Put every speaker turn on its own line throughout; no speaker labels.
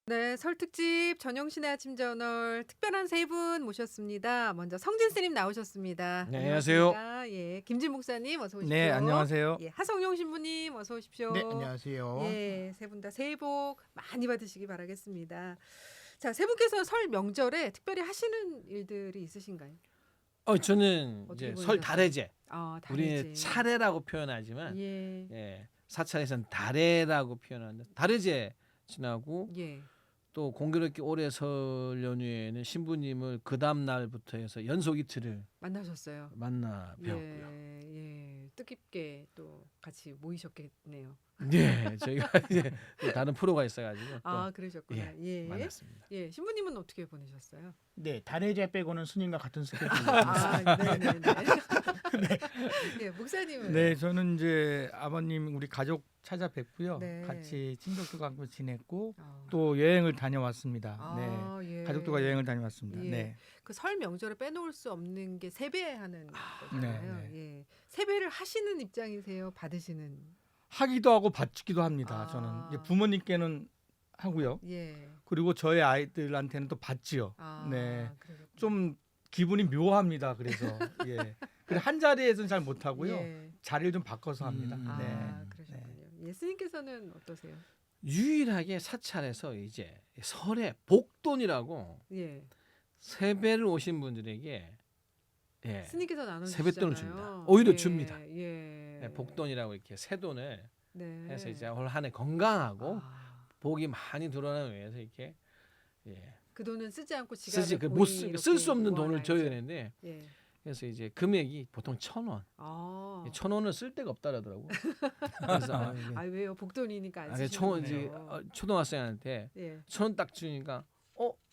네, 설 특집 전영신의 아침 저널 특별한 세 분 모셨습니다. 먼저 성진 스님 나오셨습니다.
네, 안녕하세요.
안녕하십니까? 예, 김진 목사님 어서 오십시오.
네, 안녕하세요.
예, 하성룡 신부님 어서 오십시오.
네, 안녕하세요.
예, 세 분 다 새해 복 많이 받으시기 바라겠습니다. 자, 세 분께서 설 명절에 특별히 하시는 일들이 있으신가요?
저는
어떻게
이제
보내셨어요?
설 달해제, 우리는
달해제.
차례라고 표현하지만
예,
사찰에서는 달해라고 표현하는데 달해제 지나고
예.
또 공교롭게 올해 설 연휴에는 신부님을 그 다음 날부터 해서 연속 이틀을
만나셨어요.
만나 뵈었고요.
예, 뜻깊게 또 같이 모이셨겠네요.
네, 저희가 이제 또 다른 프로가 있어가지고 또
그러셨구나. 예.
만났습니다.
예, 신부님은 어떻게 보내셨어요?
네, 달해제 빼고는 스님과 같은 스케줄입니다.
네네네. 예, 목사님은
네, 저는 이제 아버님 우리 가족 찾아뵙고요.
네.
같이 친척도 가고 지냈고
어.
또 여행을 다녀왔습니다. 네,
예.
가족들과 여행을 다녀왔습니다.
예.
네,
그 설 명절에 빼놓을 수 없는 게 세배하는 거잖아요.
네,
예. 세배를 하시는 입장이세요? 받으시는?
하기도 하고 받기도 합니다.
아.
저는 이제 부모님께는 하고요.
예.
그리고 저의 아이들한테는 또 받지요. 네, 좀 기분이 묘합니다. 그래서 예, 그래 한 자리에서는 잘 못하고요.
예.
자리를 좀 바꿔서 합니다. 네.
그러셨군요. 예수님께서는 어떠세요?
유일하게 사찰에서 이제 설에 복돈이라고
예.
세배를 오신 분들에게
스님께서 나눠주시잖아요.
세뱃돈을 줍니다. 오히려
예.
줍니다.
예.
복돈이라고 이렇게 새 돈을
네.
해서 이제 올 한 해 건강하고
아,
복이 많이 들어오는 위해서 이렇게
그 돈은 쓰지 않고 지갑에
쓰지
고이
쓸 수 없는
이렇게
돈을
모아놔야죠.
줘야 되는데
예.
그래서 이제 금액이 보통 1,000원.
아.
1,000원을 쓸 데가 없다라더라고. 그래서
왜요? 복돈이니까 안
그래서
쓰시는
이제
거예요.
초등학생한테
예.
1,000원 딱 주니까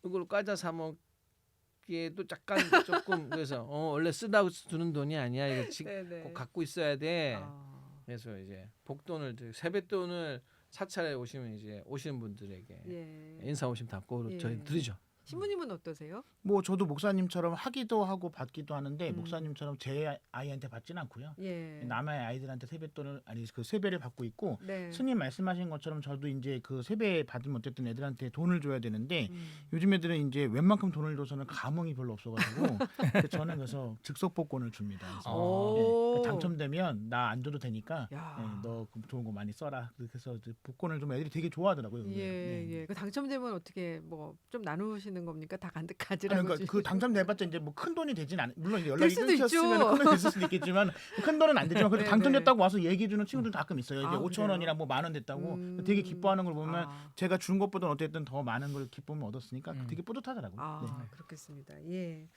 이걸 과자 사 먹기에도 약간 조금 그래서 원래 쓰다고 주는 돈이 아니야. 이거
네네.
꼭 갖고 있어야 돼.
아.
그래서 이제 복돈을 세뱃돈을 사찰에 오시면 이제 오시는 분들에게
예.
인사 오시면 답고
예.
저희 드리죠.
신부님은 어떠세요?
뭐 저도 목사님처럼 하기도 하고 받기도 하는데
음.
목사님처럼 제 아이한테 받지는 않고요.
예.
남의 아이들한테 세뱃돈을 그 세배를 받고 있고
네.
스님 말씀하신 것처럼 저도 이제 그 세배 받으면 어쨌든 애들한테 돈을 줘야 되는데
음.
요즘 애들은 이제 웬만큼 돈을 줘서는 감흥이 별로 없어가지고 그래서 저는 그래서 즉석복권을 줍니다. 그래서
오.
당첨되면 나 안 줘도 되니까
야.
너 좋은 거 많이 써라. 그래서 이제 복권을 좀 애들이 되게 좋아하더라고요.
예,
네.
예. 그 당첨되면 어떻게 뭐 좀 나누시는 겁니까? 다
아니,
가지라고.
그러니까 그 당첨돼봤자 이제 뭐 큰 돈이 되진 않. 물론 이제
될
연락이
수도
끊겼으면
있죠.
큰 돈이 됐을 수도 있겠지만 큰 돈은 안 되지만 그래도
네네.
당첨됐다고 와서 얘기해 주는 친구들 가끔 있어요. 이제
아,
5천 원이랑 뭐 10,000원 됐다고
음.
되게 기뻐하는 걸 보면
아.
제가 준 것보다 어쨌든 더 많은 걸 기쁨을 얻었으니까 되게 뿌듯하더라고요. 네.
그렇겠습니다. 예.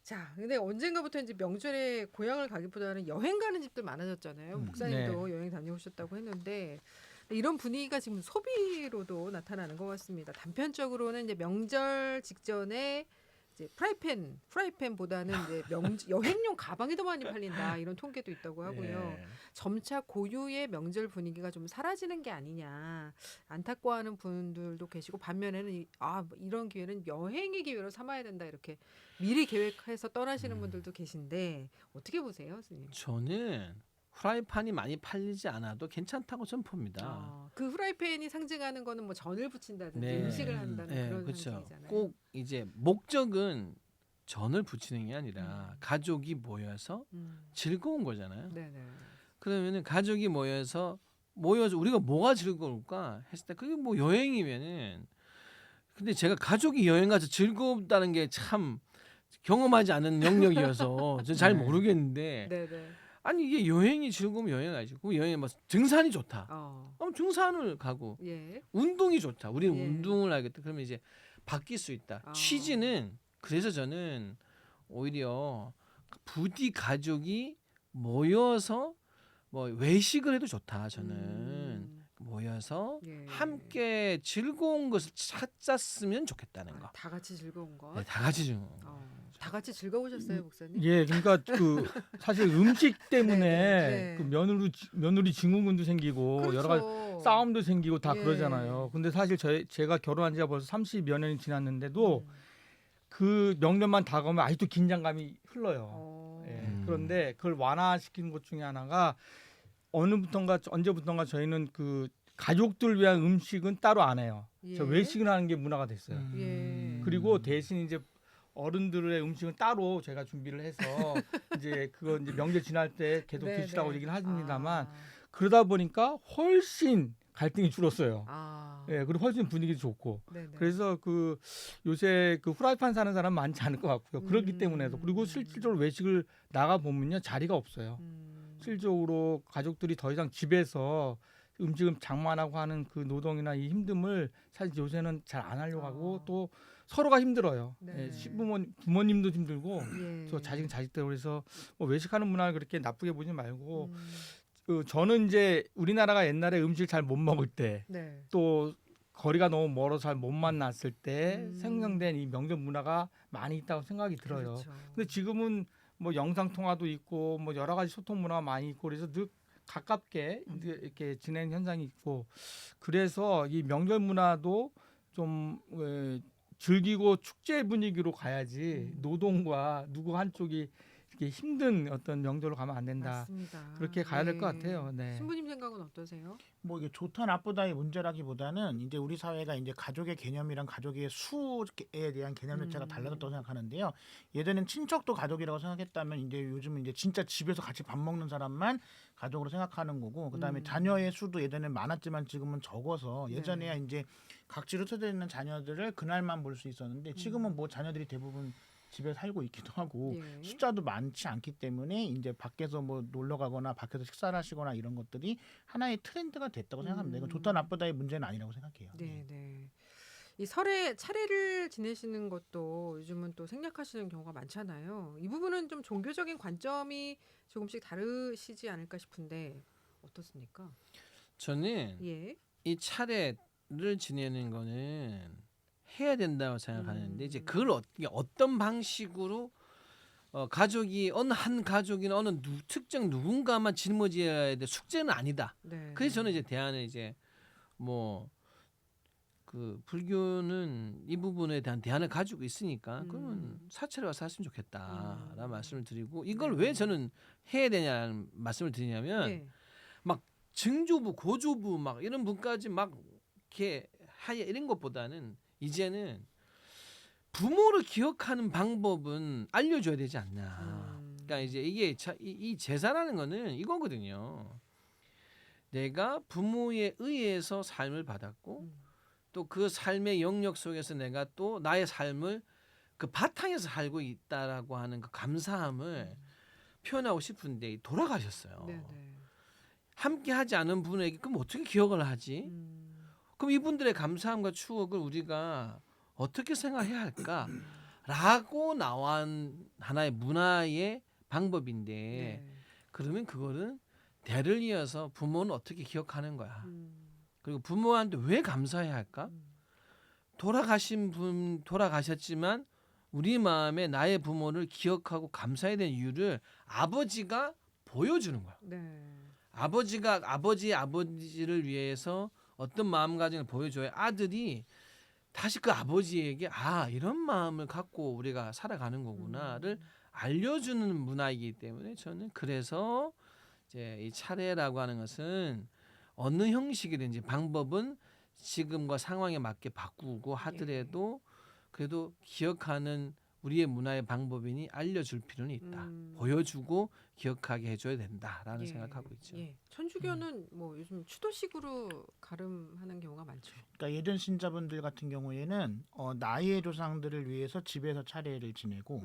자, 근데 언젠가부터 이제 명절에 고향을 가기보다는 여행 가는 집들 많아졌잖아요. 목사님도 여행 다녀오셨다고 했는데 이런 분위기가 지금 소비로도 나타나는 것 같습니다. 단편적으로는 이제 명절 직전에 이제 프라이팬보다는 이제 여행용 가방이 더 많이 팔린다 이런 통계도 있다고 하고요.
예.
점차 고유의 명절 분위기가 좀 사라지는 게 아니냐 안타까워하는 분들도 계시고 반면에는 이런 기회는 여행의 기회로 삼아야 된다 이렇게 미리 계획해서 떠나시는 분들도 계신데 어떻게 보세요, 선생님?
저는 후라이팬이 많이 팔리지 않아도 괜찮다고 저는 봅니다.
그 후라이팬이 상징하는 거는 뭐 전을 부친다든지
네.
음식을 한다는 그런
그렇죠.
상징이잖아요.
꼭 이제 목적은 전을 부치는 게 아니라 가족이 모여서 즐거운 거잖아요.
네네.
그러면은 가족이 모여서 우리가 뭐가 즐거울까 했을 때 그게 뭐 여행이면은 근데 제가 가족이 여행 가서 즐겁다는 게 참 경험하지 않은 영역이어서 저는 잘 모르겠는데
네네.
아니 이게 여행이 즐거우면 여행 가지. 그 여행에 뭐 등산이 좋다. 그럼 등산을 가고
예.
운동이 좋다. 우리는
예.
운동을 하겠다. 그러면 이제 바뀔 수 있다. 취지는 그래서 저는 오히려 부디 가족이 모여서 뭐 외식을 해도 좋다. 저는 모여서
예.
함께 즐거운 것을 찾았으면 좋겠다는 거.
다 같이 즐거운 거.
네, 다 같이 즐거운 거.
다 같이 즐거우셨어요, 목사님?
예, 그러니까 그 사실 음식 때문에
네.
그 며느리 증후군도 생기고
그렇죠.
여러 가지 싸움도 생기고 다
예.
그러잖아요. 근데 사실 제가 결혼한 지가 벌써 30여 년이 지났는데도 그 명절만 다가오면 아직도 긴장감이 흘러요. 예. 그런데 그걸 완화시키는 것 중에 하나가 언제부턴가 저희는 그 가족들 위한 음식은 따로 안 해요.
예.
저 외식을 하는 게 문화가 됐어요.
예.
그리고 대신 이제 어른들의 음식은 따로 제가 준비를 해서 이제 그거 이제 명절 지날 때 계속
네,
드시라고
네.
얘기를 합니다만
아.
그러다 보니까 훨씬 갈등이 줄었어요.
아.
예, 그리고 훨씬 분위기도 좋고.
네네.
그래서 그 요새 그 후라이팬 사는 사람 많지 않을 것 같고요. 그렇기 때문에도 그리고 실질적으로 외식을 나가 보면요 자리가 없어요. 실질적으로 가족들이 더 이상 집에서 음식을 장만하고 하는 그 노동이나 이 힘듦을 사실 요새는 잘 안 하려고 하고 또 서로가 힘들어요.
네.
예, 부모님도 힘들고
예.
또 자식들 그래서 뭐 외식하는 문화를 그렇게 나쁘게 보지 말고
음.
저는 이제 우리나라가 옛날에 음식 잘 못 먹을 때
네.
또 거리가 너무 멀어서 잘 못 만났을 때
음.
생성된 이 명절 문화가 많이 있다고 생각이 들어요.
그렇죠.
근데 지금은 뭐 영상 통화도 있고 뭐 여러 가지 소통 문화가 많이 있고 그래서 늘 가깝게 이렇게 지내는 현상이 있고 그래서 이 명절 문화도 좀 즐기고 축제 분위기로 가야지 노동과 누구 한쪽이 이렇게 힘든 어떤 명절로 가면 안 된다.
맞습니다.
그렇게 가야 될 것
예.
같아요. 네.
신부님 생각은 어떠세요?
뭐 이게 좋다 나쁘다의 문제라기보다는 이제 우리 사회가 이제 가족의 개념이랑 가족의 수에 대한 개념 자체가 달라졌다고 생각하는데요. 예전엔 친척도 가족이라고 생각했다면 이제 요즘은 이제 진짜 집에서 같이 밥 먹는 사람만 가족으로 생각하는 거고 그다음에 자녀의 수도 예전엔 많았지만 지금은 적어서 예전에야 이제 각지로 흩어져 있는 자녀들을 그날만 볼 수 있었는데 지금은 뭐 자녀들이 대부분 집에 살고 있기도 하고
예.
숫자도 많지 않기 때문에 이제 밖에서 뭐 놀러 가거나 밖에서 식사를 하시거나 이런 것들이 하나의 트렌드가 됐다고 생각합니다. 이건 좋다 나쁘다의 문제는 아니라고 생각해요.
네, 네. 이 설에 차례를 지내시는 것도 요즘은 또 생략하시는 경우가 많잖아요. 이 부분은 좀 종교적인 관점이 조금씩 다르시지 않을까 싶은데 어떻습니까?
저는
예.
이 차례를 지내는 거는 해야 된다고 생각하는데 이제 그걸 어떤 방식으로 가족이 어느 한 가족이나 어느 특정 누군가만 짊어져야 돼 숙제는 아니다.
네.
그래서 저는 이제 대안을 이제 뭐 그 불교는 이 부분에 대한 대안을 가지고 있으니까 그러면 사찰에 와서 했으면 좋겠다라는 말씀을 드리고 이걸 왜 저는 해야 되냐는 말씀을 드리냐면
네.
막 증조부 고조부 막 이런 분까지 막 이렇게 하야 이런 것보다는 이제는 부모를 기억하는 방법은 알려줘야 되지 않나. 그러니까 이제 이게 이 제사라는 거는 이거거든요. 내가 부모에 의해서 삶을 받았고 또 그 삶의 영역 속에서 내가 또 나의 삶을 그 바탕에서 살고 있다라고 하는 그 감사함을 표현하고 싶은데 돌아가셨어요.
네, 네.
함께 하지 않은 분에게 그럼 어떻게 기억을 하지? 그럼 이분들의 감사함과 추억을 우리가 어떻게 생각해야 할까라고 나온 하나의 문화의 방법인데
네.
그러면 그거는 대를 이어서 부모는 어떻게 기억하는 거야. 그리고 부모한테 왜 감사해야 할까? 돌아가신 분 돌아가셨지만 우리 마음에 나의 부모를 기억하고 감사해야 되는 이유를 아버지가 보여주는 거야.
네.
아버지가 아버지를 위해서 어떤 마음가짐을 보여줘야 아들이 다시 그 아버지에게 이런 마음을 갖고 우리가 살아가는 거구나를 알려주는 문화이기 때문에 저는 그래서 이제 이 차례라고 하는 것은 어느 형식이든지 방법은 지금과 상황에 맞게 바꾸고 하더라도 그래도 기억하는 우리의 문화의 방법이니 알려줄 필요는 있다. 보여주고 기억하게 해줘야 된다라는 생각하고 있죠.
예. 천주교는 뭐 요즘 추도식으로 가름하는 경우가 많죠.
그러니까 예전 신자분들 같은 경우에는 나의 조상들을 위해서 집에서 차례를 지내고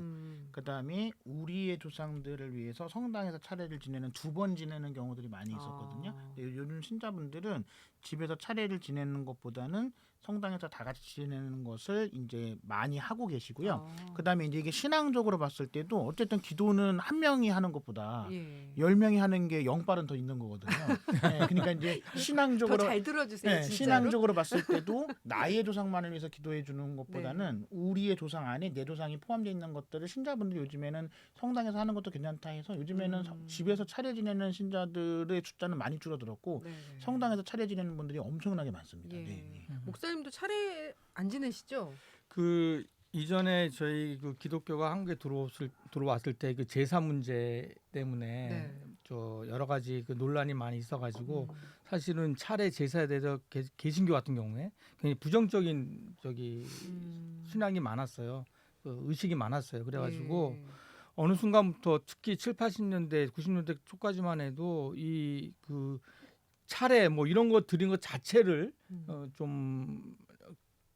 그다음에 우리의 조상들을 위해서 성당에서 차례를 지내는 두 번 지내는 경우들이 많이 있었거든요. 근데 요즘 신자분들은 집에서 차례를 지내는 것보다는 성당에서 다 같이 지내는 것을 이제 많이 하고 계시고요. 그다음에 이제 이게 신앙적으로 봤을 때도 어쨌든 기도는 한 명이 하는 것보다 10명이 하는 게 0발은 더 있는 거거든요. 네, 그러니까 이제 신앙적으로
더 잘 들어주세요.
네,
진짜로.
신앙적으로 봤을 때도 나의 조상만을 위해서 기도해 주는 것보다는 우리의 조상 안에 내 조상이 포함되어 있는 것들을 신자분들 요즘에는 성당에서 하는 것도 괜찮다 해서 요즘에는 집에서 차례 지내는 신자들의 숫자는 많이 줄어들었고
네.
성당에서 차례 지내는 분들이 엄청나게 많습니다.
예.
네.
목사님도 차례 안 지내시죠?
그 이전에 저희 그 기독교가 한국에 들어왔을 때 그 제사 문제 때문에
네.
저 여러 가지 그 논란이 많이 있어가지고 사실은 차례 제사에 대해서 개신교 같은 경우에 굉장히 부정적인 신앙이 많았어요. 그 의식이 많았어요. 그래가지고
예.
어느 순간부터 특히 7, 80년대, 90년대 초까지만 해도 이 그 차례 뭐 이런 거 드린 것 자체를 좀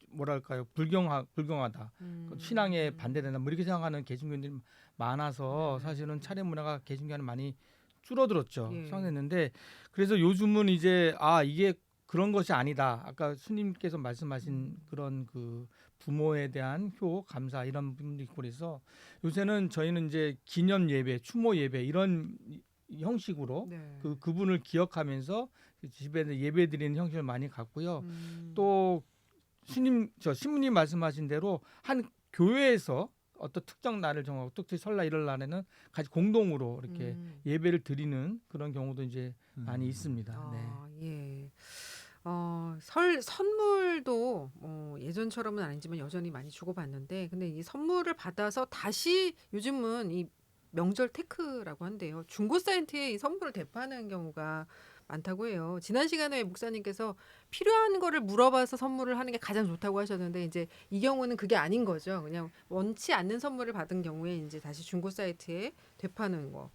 뭐랄까요 불경하다 신앙에 반대된다 뭐 이렇게 생각하는 개신교인들이 많아서 사실은 차례 문화가 개신교는 많이 줄어들었죠.
예.
상했는데 그래서 요즘은 이제 이게 그런 것이 아니다. 아까 스님께서 말씀하신 그런 그 부모에 대한 효 감사 이런 부분도 있고 그래서 요새는 저희는 이제 기념 예배, 추모 예배 이런 형식으로
네.
그분을 기억하면서 집에 예배 드리는 형식을 많이 갖고요.
음.
또 신부님 말씀하신 대로 한 교회에서 어떤 특정 날을 정하고 특히 설날 이럴 날에는 같이 공동으로 이렇게 예배를 드리는 그런 경우도 이제 많이 있습니다. 네.
예. 설 선물도 예전처럼은 아니지만 여전히 많이 주고받는데 근데 이 선물을 받아서 다시 요즘은 이 명절 테크라고 한대요. 중고 사이트에 이 선물을 대파하는 경우가 많다고 해요. 지난 시간에 목사님께서 필요한 거를 물어봐서 선물을 하는 게 가장 좋다고 하셨는데 이제 이 경우는 그게 아닌 거죠. 그냥 원치 않는 선물을 받은 경우에 이제 다시 중고 사이트에 되파는 거.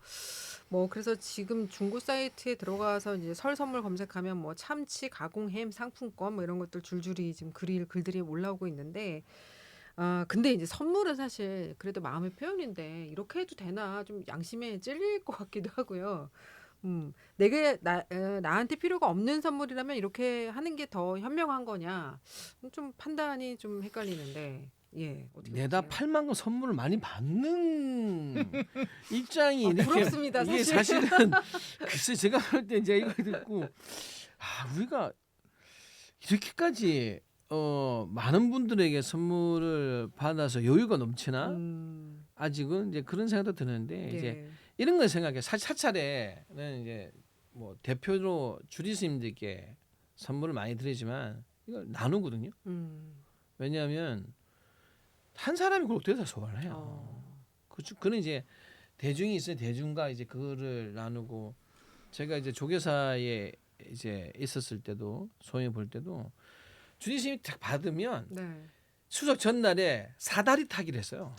뭐 그래서 지금 중고 사이트에 들어가서 이제 설 선물 검색하면 뭐 참치, 가공 햄, 상품권 뭐 이런 것들 줄줄이 지금 글들이 올라오고 있는데 근데 이제 선물은 사실 그래도 마음의 표현인데 이렇게 해도 되나 좀 양심에 찔릴 것 같기도 하고요. 내게 나한테 필요가 없는 선물이라면 이렇게 하는 게 더 현명한 거냐? 좀 판단이 좀 헷갈리는데. 예. 어떻게
내다
보세요?
팔 만큼 선물을 많이 받는 입장이 이렇게
부럽습니다,
이게
사실.
사실은 글쎄 제가 할 때 이제 이거 듣고 우리가 이렇게까지 많은 분들에게 선물을 받아서 여유가 넘치나? 아직은 이제 그런 생각도 드는데 이제
예.
이런 걸 생각해. 사실 사찰에는 이제 뭐 대표로 주지스님들께 선물을 많이 드리지만 이걸 나누거든요. 왜냐하면 한 사람이 그걸 어떻게 다 소화를 해요. 그는 이제 대중이 있어요. 대중과 이제 그거를 나누고 제가 이제 조교사에 이제 있었을 때도 소위 볼 때도 주지스님이 딱 받으면
네.
추석 전날에 사다리 타기를 했어요.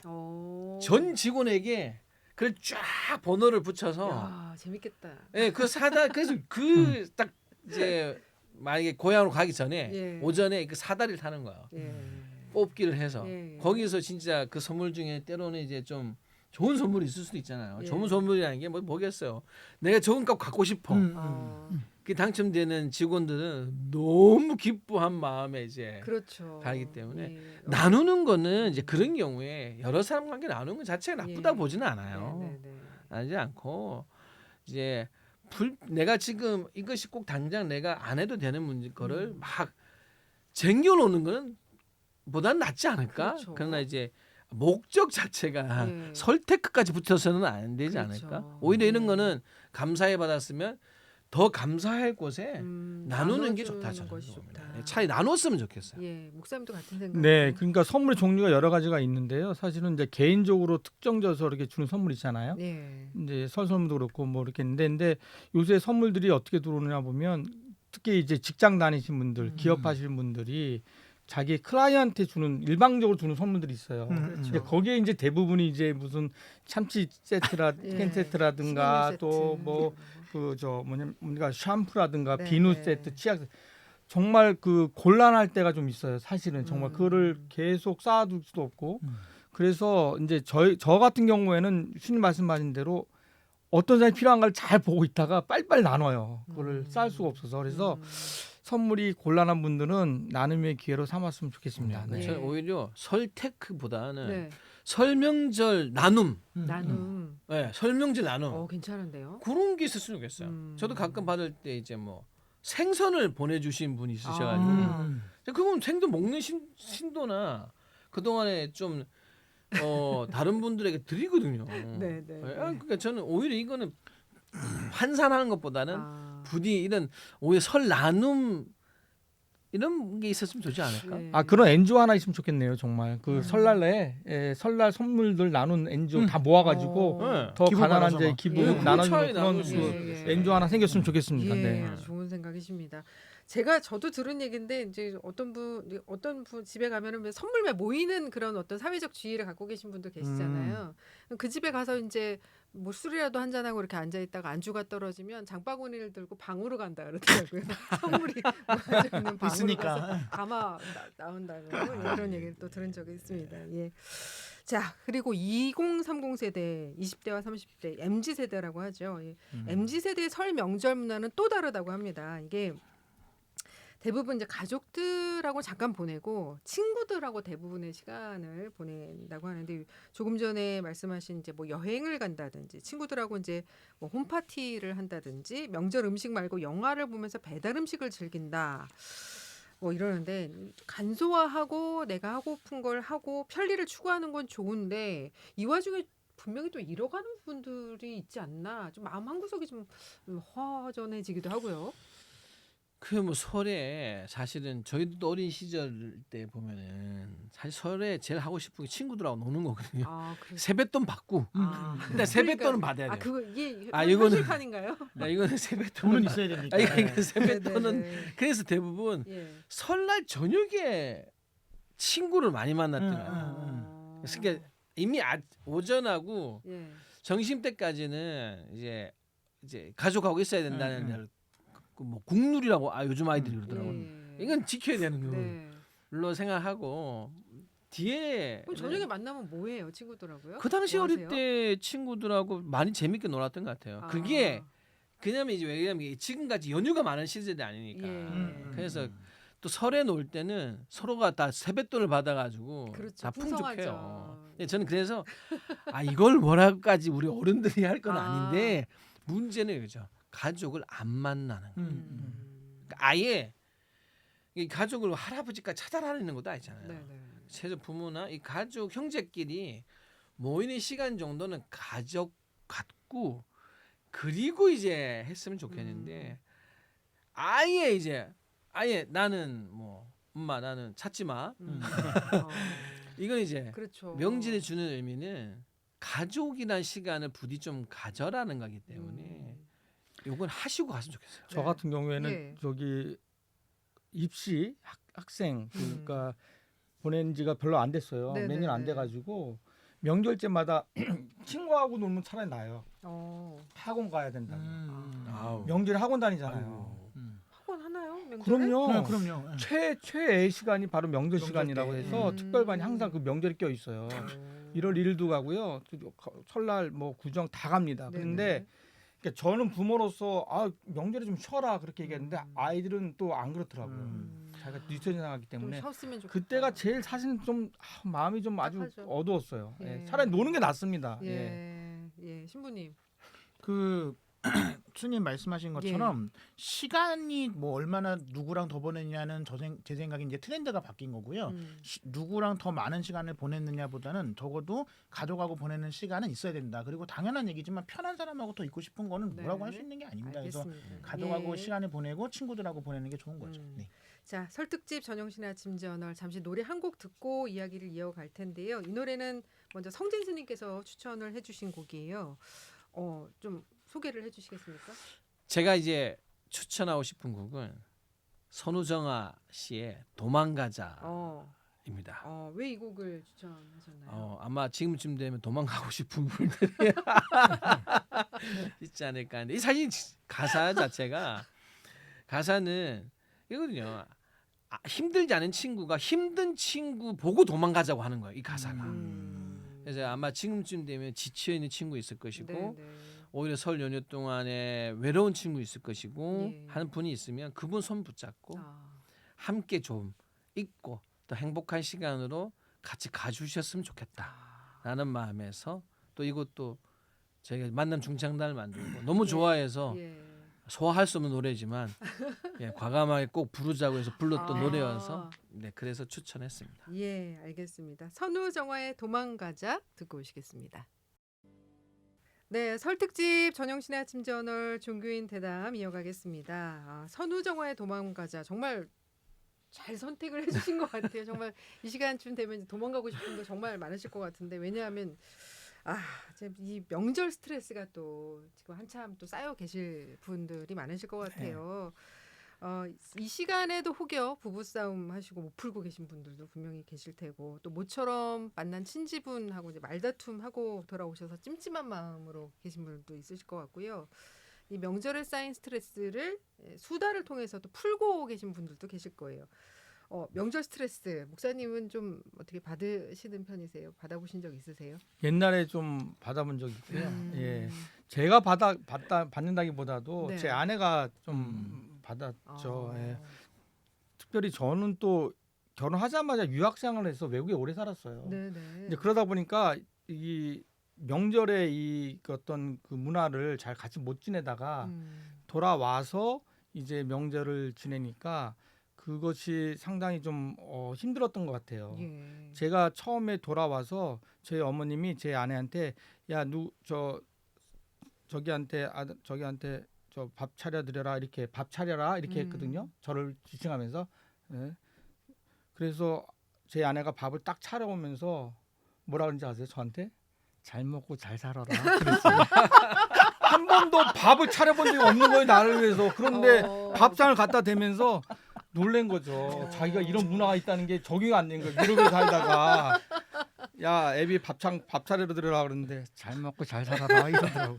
전 직원에게 그걸 쫙 번호를 붙여서
야, 재밌겠다.
예, 그 사다 그래서 그 딱 이제 만약에 고향으로 가기 전에
예.
오전에 그 사다리를 타는 거예요.
예.
뽑기를 해서
예.
거기서 진짜 그 선물 중에 때로는 이제 좀 좋은 선물이 있을 수도 있잖아요.
예.
좋은 선물이라는 게 뭐겠어요. 내가 좋은 값 갖고 싶어. 그 당첨되는 직원들은 너무 기뻐한 마음에 이제
그렇죠.
가기 때문에
예.
나누는 거는 이제 그런 경우에 여러 사람 관계 나누는 것 자체가 나쁘다
예.
보지는 않아요.
네.
하지 않고 이제 내가 지금 이것이 꼭 당장 내가 안 해도 되는 문제 거를 막 쟁여놓는 거는 보단 낫지 않을까?
그렇죠.
그러나 이제 목적 자체가
예.
설테크까지 붙여서는 안 되지
그렇죠.
않을까? 오히려 이런
예.
거는 감사해 받았으면 더 감사할 곳에 나누는 게 좋다.
나눠주는
저는
것이
봅니다.
좋다.
차라리 나눴으면 좋겠어요.
예, 목사님도 같은 생각.
네, 그러니까 선물의 종류가 여러 가지가 있는데요. 사실은 이제 개인적으로 특정져서 이렇게 주는 선물 있잖아요.
예.
이제 설 선물도 그렇고 뭐 이렇게 있는데 근데 요새 선물들이 어떻게 들어오느냐 보면 특히 이제 직장 다니신 분들, 기업하시는 분들이 자기 클라이언트한테 주는 일방적으로 주는 선물들이 있어요. 근데 거기에 이제 대부분이 이제 무슨 참치 세트라
예.
캔 세트라든가
세트.
또 뭐 뭔가 샴푸라든가
네,
비누
네.
세트, 치약 세트. 정말 그 곤란할 때가 좀 있어요. 사실은 정말 그거를 계속 쌓아둘 수도 없고 그래서 이제 저 같은 경우에는 주님 말씀하신 대로 어떤 사람이 필요한 걸 잘 보고 있다가 빨리빨리 나눠요. 그거를 쌓을 수가 없어서 그래서 선물이 곤란한 분들은 나눔의 기회로 삼았으면 좋겠습니다. 네.
저는 오히려 설테크보다는
네.
설명절 나눔,
나눔.
네, 설명절 나눔
괜찮은데요?
그런 게 있었으면 좋겠어요. 저도 가끔 받을 때 이제 뭐 생선을 보내주신 분이 있으셔가지고 그건 생도 먹는 신도나 그 동안에 좀 다른 분들에게 드리거든요.
네.
그러니까 저는 오히려 이거는 환산하는 것보다는 부디 이런 오히려 설 나눔 이런 게 있었으면 좋지 않을까?
네.
아 그런 엔조 하나 있으면 좋겠네요. 정말 그
음.
설날에 설날 선물들 나눈 엔조 다 모아가지고
네.
더
기부
가난한
받아서
제
막.
기부
예,
나눠주는
차이
그런
나눌
그
수 있어요.
엔조 하나 생겼으면 좋겠습니다.
예,
네.
아주 좋은 생각이십니다. 저도 들은 얘기인데 이제 어떤 분 집에 가면은 왜 선물에 모이는 그런 어떤 사회적 지위를 갖고 계신 분도 계시잖아요. 그 집에 가서 이제 뭐 술이라도 한잔 하고 이렇게 앉아 있다가 안주가 떨어지면 장바구니를 들고 방으로 간다 그러더라고요. 선물이 모아져 있는 방으로
있으니까.
가서 담아 나온다는 이런 얘기를 또 들은 적이 있습니다. 예. 자, 그리고 2030 세대, 20대와 30대, MZ 세대라고 하죠. 예. MZ 세대의 설 명절 문화는 또 다르다고 합니다. 이게 대부분 이제 가족들하고 잠깐 보내고 친구들하고 대부분의 시간을 보낸다고 하는데 조금 전에 말씀하신 이제 뭐 여행을 간다든지 친구들하고 이제 뭐 홈파티를 한다든지 명절 음식 말고 영화를 보면서 배달 음식을 즐긴다. 뭐 이러는데 간소화하고 내가 하고픈 걸 하고 편리를 추구하는 건 좋은데 이 와중에 분명히 또 잃어가는 분들이 있지 않나 좀 마음 한구석이 좀 허전해지기도 하고요.
그 뭐 설에 사실은 저희도 어린 시절 때 보면은 사실 설에 제일 하고 싶은 게 친구들하고 노는 거거든요.
아, 그래.
세뱃돈 받고. 근데 세뱃돈은 받아야
아,
돼요.
그거 이게
아, 이거는-
현실판인가요?
야, 이거는 세뱃돈은
돈은 있어야 되니까.
이거 세뱃돈은
네네네.
그래서 대부분
예.
설날 저녁에 친구를 많이 만났더라고요.
아.
그러니까 이미 오전하고
예.
점심 때까지는 이제 가족하고 있어야 된다는
음.
뭐 국룰이라고 요즘 아이들이 그러더라고요.
예.
이건 지켜야 되는
네.
걸로 생각하고 뒤에
그럼 저녁에 만나면 뭐해요, 친구들하고요?
그 당시
뭐
어릴
하세요?
때 친구들하고 많이 재밌게 놀았던 것 같아요. 그게
아.
그냐면 이제 왜냐면 지금까지 연휴가 많은 시절이 아니니까.
예.
그래서 또 설에 놀 때는 서로가 다 세뱃돈을 받아가지고
그렇죠.
다 풍족해요.
풍성하죠.
근데 저는 그래서 이걸 뭐라고까지 우리 어른들이 할 건
아.
아닌데 문제는 그죠. 가족을 안 만나는 거. 그러니까 아예 이 가족을 할아버지까지 찾아다니는 것도 아니잖아요.
네네.
최소 부모나 이 가족 형제끼리 모이는 시간 정도는 가족 같고 그리고 이제 했으면 좋겠는데 아예 나는 뭐 엄마 나는 찾지 마.
어.
이건 이제
그렇죠.
명절에 주는 의미는 가족이란 시간을 부디 좀 가져라는 거기 때문에 요건 하시고 갔으면 좋겠어요.
저 같은 경우에는
예.
저기 입시 학생 그러니까 보낸 지가 별로 안 됐어요. 몇 년 안
네네네.
돼가지고 명절 때마다 친구하고 놀면 차라리 나아요.
어.
학원 가야 된다고.
아우.
명절에 학원 다니잖아요.
아이고.
학원 하나요? 명절에?
그럼요.
그럼요.
최애의 시간이 바로 명절
명절
시간이라고
때.
해서
음.
특별반이 항상 그 명절에 껴 있어요. 1월 1일도 가고요. 또 설날 뭐 구정 다 갑니다. 그런데
네네.
그러니까 저는 부모로서 명절에 좀 쉬어라 그렇게 얘기했는데 아이들은 또 안 그렇더라고요. 자기가 뉴턴이 나가기
좀
때문에
쉬었으면 좋겠다.
그때가 제일 사실은 좀 마음이 좀 아주
답답하죠.
어두웠어요.
예.
예. 차라리 노는 게 낫습니다. 예.
예, 신부님.
그 스님 말씀하신 것처럼 시간이 뭐 얼마나 누구랑 더 보냈냐는 제 생각에 이제 트렌드가 바뀐 거고요. 누구랑 더 많은 시간을 보냈느냐보다는 적어도 가족하고 보내는 시간은 있어야 된다. 그리고 당연한 얘기지만 편한 사람하고 더 있고 싶은 거는 뭐라고
네.
할 수 있는 게 아닙니다. 그래서
알겠습니다.
가족하고
예.
시간을 보내고 친구들하고 보내는 게 좋은 거죠. 네.
자, 설특집 전영신의 아침 저널 잠시 노래 한 곡 듣고 이야기를 이어갈 텐데요. 이 노래는 먼저 성진 스님께서 추천을 해주신 곡이에요. 좀 소개를 해주시겠습니까?
제가 이제 추천하고 싶은 곡은 선우정아 씨의 도망가자입니다.
왜 이 곡을 추천하셨나요?
아마 지금쯤 되면 도망가고 싶은 분들이 있지 않을까 하는데 이 사실 가사 자체가 가사는 이거든요. 힘들지 않은 친구가 힘든 친구 보고 도망가자고 하는 거예요. 이 가사가. 그래서 아마 지금쯤 되면 지쳐 있는 친구 있을 것이고 오히려 설 연휴 동안에 외로운 친구 있을 것이고
예.
하는 분이 있으면 그분 손 붙잡고 함께 좀 있고 또 행복한 시간으로 같이 가주셨으면 좋겠다라는 마음에서 또 이것도 저희가 만남 중창단을 만들고 너무 좋아해서 소화할 수 없는 노래지만 과감하게 꼭 부르자고 해서 불렀던 노래여서 그래서 추천했습니다.
예, 알겠습니다. 선우정아의 도망가자 듣고 오시겠습니다. 네, 설특집 전영신의 아침 저널 종교인 대담 이어가겠습니다. 선우정아의 도망가자 정말 잘 선택을 해주신 것 같아요. 정말 이 시간쯤 되면 이제 도망가고 싶은 분들 정말 많으실 것 같은데 왜냐하면 지금 이 명절 스트레스가 또 지금 한참 또 쌓여 계실 분들이 많으실 것 같아요. 이 시간에도 혹여 부부싸움 하시고 못 풀고 계신 분들도 분명히 계실 테고 또 모처럼 만난 친지분하고 이제 말다툼하고 돌아오셔서 찜찜한 마음으로 계신 분들도 있으실 것 같고요. 이 명절에 쌓인 스트레스를 수다를 통해서 또 풀고 계신 분들도 계실 거예요. 명절 스트레스 목사님은 좀 어떻게 받으시는 편이세요? 받아보신 적 있으세요?
옛날에 좀 받아본 적이 있고요. 예, 제가 받는다기보다도
네.
제 아내가 좀 받았죠. 예.
아,
특별히 저는 또 결혼하자마자 유학생활을 해서 외국에 오래 살았어요.
네네.
이제 그러다 보니까 이 명절에 이 어떤 그 문화를 잘 같이 못 지내다가 돌아와서 이제 명절을 지내니까 그것이 상당히 좀 힘들었던 것 같아요.
예.
제가 처음에 돌아와서 저희 어머님이 제 아내한테 저기한테 저 밥 차려드려라 이렇게 밥 차려라 이렇게 했거든요. 저를 지칭하면서. 예. 그래서 제 아내가 밥을 딱 차려오면서 뭐라 그런지 아세요? 저한테 잘 먹고 잘 살아라 그랬어요. 한 번도 밥을 차려본 적이 없는 거예요, 나를 위해서. 그런데 밥상을 갖다 대면서 놀란 거죠. 자기가 이런 문화가 있다는 게 적용이 안 된 거예요. 미국에 살다가 야 애비 밥 차려러 들으라 그러는데 잘 먹고 잘 살아라 이러더라고.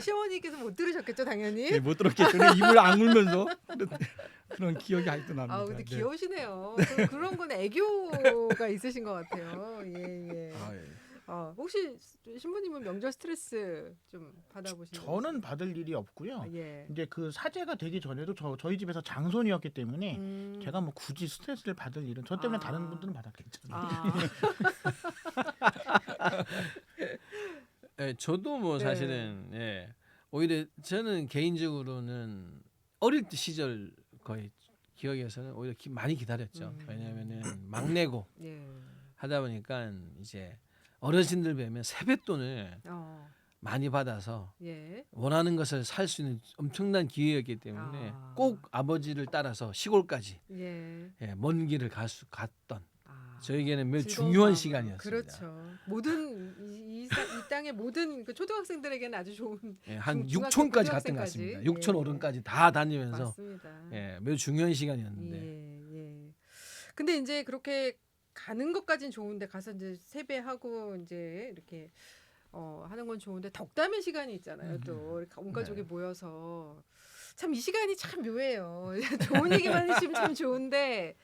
시어머니께서 못 들으셨겠죠, 당연히.
네, 못 들었겠죠. 입을 악물면서 그런 기억이 아직도 납니다.
근데
네.
귀여우시네요. 그런 건 애교가 있으신 것 같아요. 예. 혹시 신부님은 명절 스트레스 좀 받아보신 적
저는
있어요?
받을 일이 없고요.
예.
이제 그 사제가 되기 전에도 저희 집에서 장손이었기 때문에 제가 뭐 굳이 스트레스를 받을 일은 저 때문에 다른 분들은 받았겠죠.
예, 저도 뭐
네.
사실은 오히려 저는 개인적으로는 어릴 때 시절 거의 기억에서는 오히려 많이 기다렸죠. 왜냐하면은 막내고
예.
하다 보니까 이제 어르신들 뵈면 세뱃돈을 많이 받아서
예.
원하는 것을 살 수 있는 엄청난 기회였기 때문에 꼭 아버지를 따라서 시골까지 먼 길을 갔던 저에게는 매우
즐거운
중요한
마음으로.
시간이었습니다.
그렇죠. 모든 이 땅의 모든 그 초등학생들에게는 아주 좋은
한
중학교,
6촌까지 갔던
고등학생까지.
것 같습니다. 6촌 어른까지 다 다니면서
맞습니다.
매우 중요한 시간이었는데
예. 근데 이제 그렇게 가는 것까진 좋은데 가서 이제 세배하고 이제 이렇게 하는 건 좋은데 덕담의 시간이 있잖아요. 또 이렇게 온 가족이 모여서 참 이 시간이 참 묘해요. 좋은 얘기만 해주시면 참 좋은데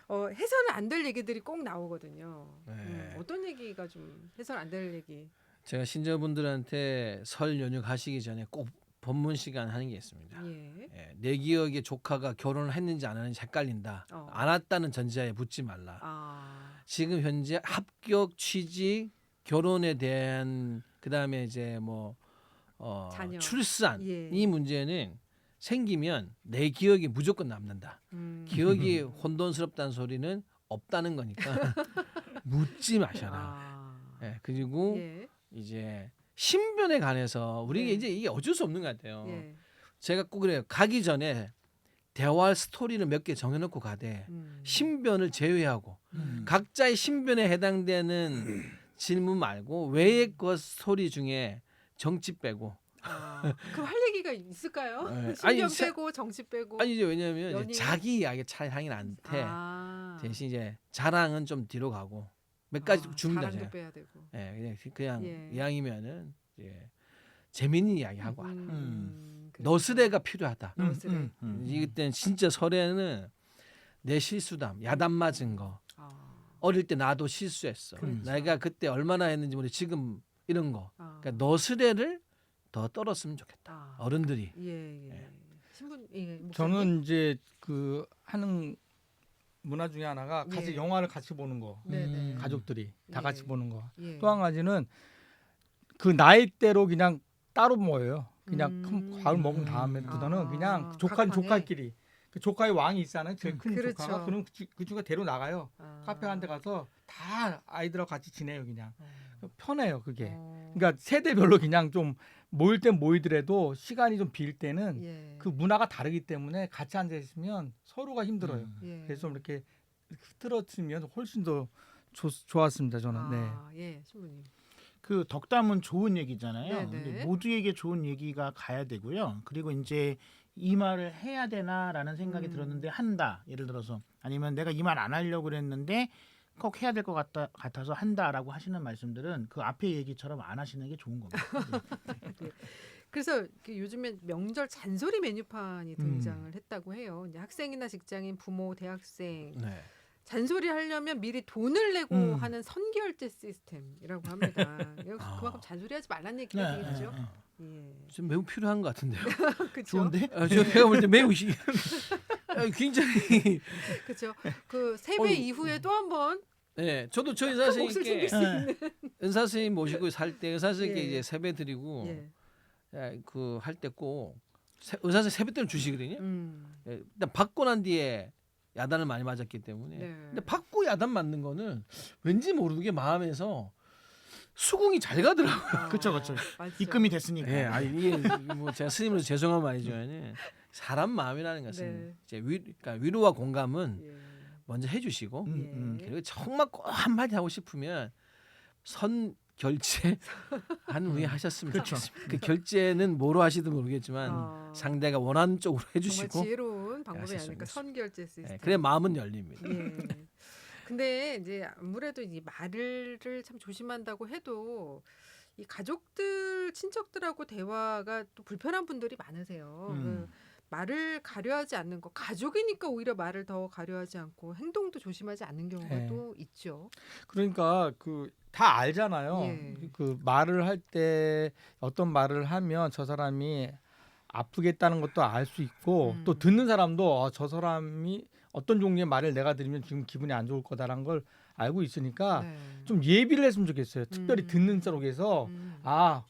해서는 안 될 얘기들이 꼭 나오거든요. 어떤 얘기가 좀 해서는 안 될 얘기?
제가 신자분들한테 설 연휴 가시기 전에 꼭 법문 시간 하는 게 있습니다. 내 기억에 조카가 결혼을 했는지 안 했는지 헷갈린다. 안 왔다는 전제하에 묻지 말라. 지금 현재 합격, 취직, 결혼에 대한 그다음에 이제
자녀.
출산 이 문제는 생기면 내 기억이 무조건 남는다. 기억이 혼돈스럽다는 소리는 없다는 거니까 묻지 마셔라. 그리고 이제 신변에 관해서 우리가 이제 이게 어쩔 수 없는 것 같아요. 제가 꼭 그래요. 가기 전에 대화할 스토리를 몇 개 정해놓고 가되 신변을 제외하고 각자의 신변에 해당되는 질문 말고 외의 것 스토리 중에 정치 빼고.
그럼 할 얘기가 있을까요?
아니,
신변 빼고 정치 빼고.
아니 이제 왜냐하면
연인?
자기 이야기 잘 하긴 않대. 대신 이제 자랑은 좀 뒤로 가고 몇 가지 줍니다.
자랑도 빼야 되고.
그냥 이왕이면은 재밌는 이야기 하고
그렇죠.
너스레가 필요하다.
너스레.
이때는 진짜 설에는 내 실수담, 야단 맞은 거. 어릴 때 나도 실수했어.
그렇죠.
내가 그때 얼마나 했는지 모르 지금 이런 거. 그러니까 너스레를 더 떨었으면 좋겠다. 어른들이.
신분 목사님?
저는 이제 그 하는 문화 중에 하나가 같이 영화를 같이 보는 거. 가족들이 다 같이 보는 거. 또 한 가지는 그 나이대로 그냥 따로 모여요. 그냥 큰 밥을 먹은 다음에부터는 그냥 조카는 조카끼리 그 조카의 왕이 있잖아요. 제일 큰
그렇죠.
조카가 그럼 그 조카 데려 나가요. 카페 한 데 가서 다 아이들하고 같이 지내요. 그냥 편해요. 그게. 그러니까 세대별로 그냥 좀 모일 땐 모이더라도 시간이 좀 빌 때는
예.
그 문화가 다르기 때문에 같이 앉아 있으면 서로가 힘들어요.
예.
그래서 좀 이렇게 흐트러뜨리면 훨씬 더 좋았습니다. 저는. 네.
아, 예, 신부님.
그 덕담은 좋은 얘기잖아요.
네네.
근데 모두에게 좋은 얘기가 가야 되고요. 그리고 이제 이 말을 해야 되나라는 생각이 들었는데 한다. 예를 들어서 아니면 내가 이 말 안 하려고 그랬는데 꼭 해야 될 것 같아서 한다라고 하시는 말씀들은 그 앞에 얘기처럼 안 하시는 게 좋은 겁니다. 네.
그래서 요즘에 명절 잔소리 메뉴판이 등장을 했다고 해요. 이제 학생이나 직장인, 부모, 대학생
네.
잔소리 하려면 미리 돈을 내고
음.
하는 선결제 시스템이라고 합니다. 그만큼 잔소리하지 말란 얘기가 되겠죠. 예.
좀 매우 필요한 것 같은데요.
그렇죠.
좋은데?
제가 볼 때 매우 굉장히
그렇죠. 그 세배 이후에 또 한 번
네, 저도 저
큰
의사
몫을 챙길
선생님께
수 있는.
의사 선생님 모시고 살 때 의사 선생님께
예.
이제 세배 드리고
예.
그 할 때 꼭 의사 선생님 세배 때는 주시거든요. 예, 일단 받고 난 뒤에 야단을 많이 맞았기 때문에.
네.
근데 받고 야단 맞는 거는 왠지 모르게 마음에서 수긍이 잘 가더라고요.
그쵸.
맞죠.
입금이 됐으니까.
예, 아니 이게 뭐 제가 스님으로서 죄송한 말이지만 사람 마음이라는 것은
네.
이제 그러니까 위로와 공감은
예.
먼저 해주시고
예.
그리고 정말 꼭 한마디 하고 싶으면 선 결제 한 후에 하셨으면
그렇죠.
좋겠습니다. 그 결제는 뭐로 하시든 모르겠지만 상대가 원하는 쪽으로
정말
해주시고
지혜로운 방법이
하셨으면
아닐까. 선결제 시스템.
예, 그래 마음은 열립니다.
예. 근데 이제 아무래도 이 말을 참 조심한다고 해도 이 가족들, 친척들하고 대화가 또 불편한 분들이 많으세요. 그 말을 가려하지 않는 거, 가족이니까 오히려 말을 더 가려하지 않고 행동도 조심하지 않는 경우가
네.
또 있죠.
그러니까 그 다 알잖아요.
예.
그 말을 할 때 어떤 말을 하면 저 사람이 아프겠다는 것도 알 수 있고 또 듣는 사람도 저 사람이 어떤 종류의 말을 내가 들으면 지금 기분이 안 좋을 거다라는 걸 알고 있으니까
네.
좀 예비를 했으면 좋겠어요. 특별히 듣는 쪽에서
음.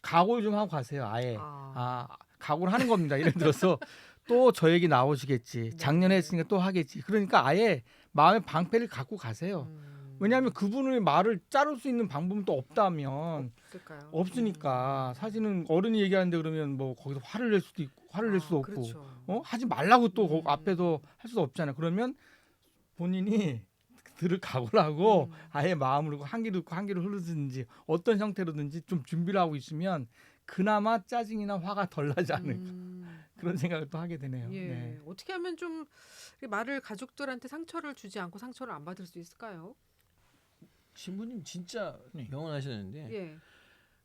각오를 좀 하고 가세요. 아예
아.
각오를 하는 겁니다. 예를 들어서 또 저 얘기 나오시겠지. 작년에 했으니까 또 하겠지. 그러니까 아예 마음의 방패를 갖고 가세요. 왜냐하면 그분의 말을 자를 수 있는 방법은 또 없다면
없을까요?
없으니까 사실은 어른이 얘기하는데 그러면 뭐 거기서 화를 낼 수도 있고 화를 낼 수도 없고
그렇죠.
하지 말라고 또 그 앞에서 할 수도 없잖아요. 그러면 본인이 들을 각오를 하고 아예 마음으로 한 귀로 듣고 한 귀로 흐르든지 어떤 형태로든지 좀 준비를 하고 있으면 그나마 짜증이나 화가 덜 나지 않을까 그런 생각을 또 하게 되네요.
예.
네.
어떻게 하면 좀 말을 가족들한테 상처를 주지 않고 상처를 안 받을 수 있을까요?
신부님 진짜
네.
명언하셨는데
예.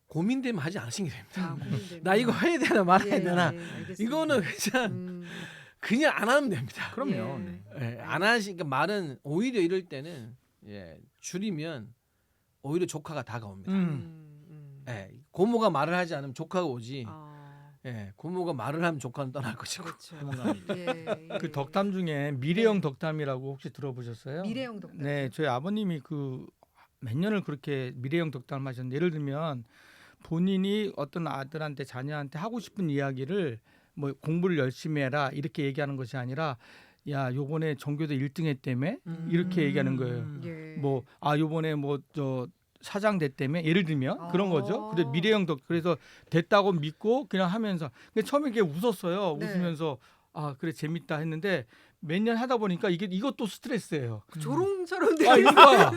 고민되면 하지 않으시는 게 됩니다.
고민되는.
나 이거 해야 되나 말아야
예,
되나
알겠습니다.
이거는 그냥 안 하면 됩니다.
그럼요.
예.
네.
예, 안 하시니까 말은 오히려 이럴 때는 줄이면 오히려 조카가 다가옵니다. 예, 고모가 말을 하지 않으면 조카가 오지. 예, 고모가 말을 하면 조카는 떠날 것이고.
그렇죠.
도망갑니다.
예.
그 덕담 중에 미래형 덕담이라고 혹시 들어보셨어요?
미래형 덕담.
네, 저희 아버님이 그 몇 년을 그렇게 미래형 덕담을 하셨는데 예를 들면 본인이 어떤 아들한테 자녀한테 하고 싶은 이야기를 뭐 공부를 열심히 해라 이렇게 얘기하는 것이 아니라 야 요번에 전교도 1등 했다며 이렇게 얘기하는 거예요.
예.
뭐 요번에 뭐 저 사장 됐다며 예를 들면 그런 거죠. 근데 미래형 그래서 됐다고 믿고 그냥 하면서 근데 처음에 이게 웃었어요.
네.
웃으면서 그래 재밌다 했는데 몇 년 하다 보니까 이것도 스트레스예요.
조롱처럼
이거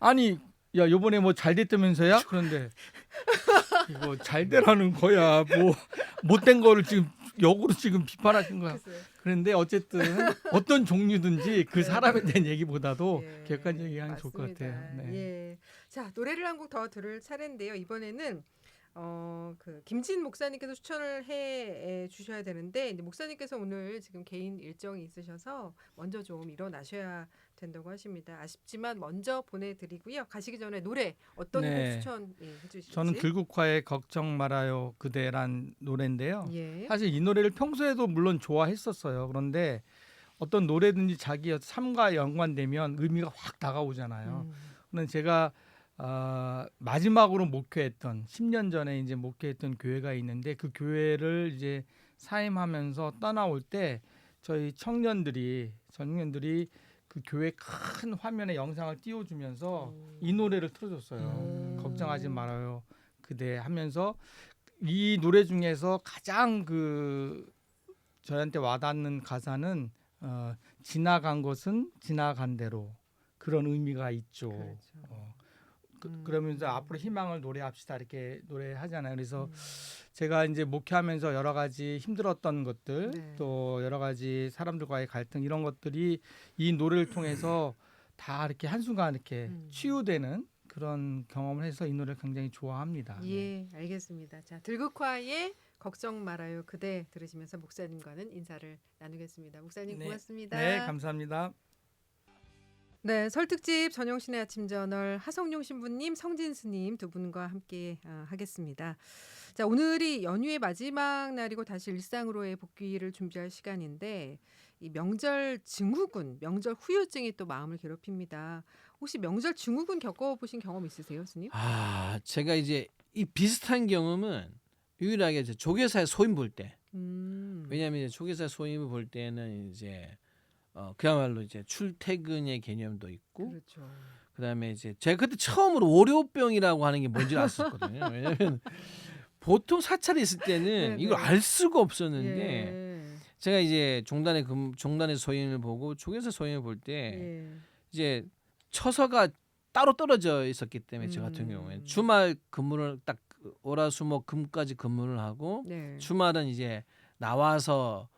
아니 야 요번에 뭐 잘 됐다면서야? 그런데 이거 잘 되라는 거야. 뭐 못된 거를 지금 역으로 지금 비판하신 거야. 그런데 어쨌든 어떤 종류든지 그 사람에 대한 얘기보다도 객관적인 얘기하는 게 좋을 것 같아요. 네.
예. 자, 노래를 한 곡 더 들을 차례인데요. 이번에는 그 김진 목사님께서 추천을 해 주셔야 되는데 이제 목사님께서 오늘 지금 개인 일정이 있으셔서 먼저 좀 일어나셔야 된다고 하십니다. 아쉽지만 먼저 보내드리고요. 가시기 전에 노래 어떤
네.
곡 추천해 주실지.
저는 들국화의 걱정 말아요 그대란 노래인데요.
예.
사실 이 노래를 평소에도 물론 좋아했었어요. 그런데 어떤 노래든지 자기 삶과 연관되면 의미가 확 다가오잖아요. 그런데 제가 마지막으로 목회했던 10년 전에 이제 목회했던 교회가 있는데 그 교회를 이제 사임하면서 떠나올 때 저희 청년들이 그 교회 큰 화면에 영상을 띄워주면서 이 노래를 틀어줬어요. 걱정하지 말아요 그대 하면서 이 노래 중에서 가장 그 저한테 와닿는 가사는 지나간 것은 지나간 대로 그런 의미가 있죠.
그렇죠.
그러면서 앞으로 희망을 노래합시다 이렇게 노래하잖아요. 그래서 제가 이제 목회하면서 여러 가지 힘들었던 것들
네.
또 여러 가지 사람들과의 갈등 이런 것들이 이 노래를 통해서 다 이렇게 한순간 이렇게 치유되는 그런 경험을 해서 이 노래를 굉장히 좋아합니다.
예, 알겠습니다. 자, 들국화의 걱정 말아요 그대 들으시면서 목사님과는 인사를 나누겠습니다. 목사님
네.
고맙습니다.
네, 감사합니다.
네, 설특집 전영신의 아침 저널 하성룡 신부님, 성진 스님 두 분과 함께 하겠습니다. 자, 오늘이 연휴의 마지막 날이고 다시 일상으로의 복귀를 준비할 시간인데 이 명절 증후군, 명절 후유증이 또 마음을 괴롭힙니다. 혹시 명절 증후군 겪어보신 경험 있으세요, 스님?
제가 이제 이 비슷한 경험은 유일하게 이제 조계사의 소임 볼 때. 왜냐하면 이제 조계사 소임을 볼 때는 이제 그야말로 이제 출퇴근의 개념도 있고,
그렇죠.
그다음에 이제 제가 그때 처음으로 월요병이라고 하는 게 뭔지 알았었거든요. 왜냐하면 보통 사찰에 있을 때는
네네.
이걸 알 수가 없었는데
예.
제가 이제 종단의 소임을 보고 조계사 소임을 볼 때
예.
이제 처서가 따로 떨어져 있었기 때문에 저 같은 경우에는 주말 근무를 딱 월화수목 금까지 근무를 하고
네.
주말은 이제 나와서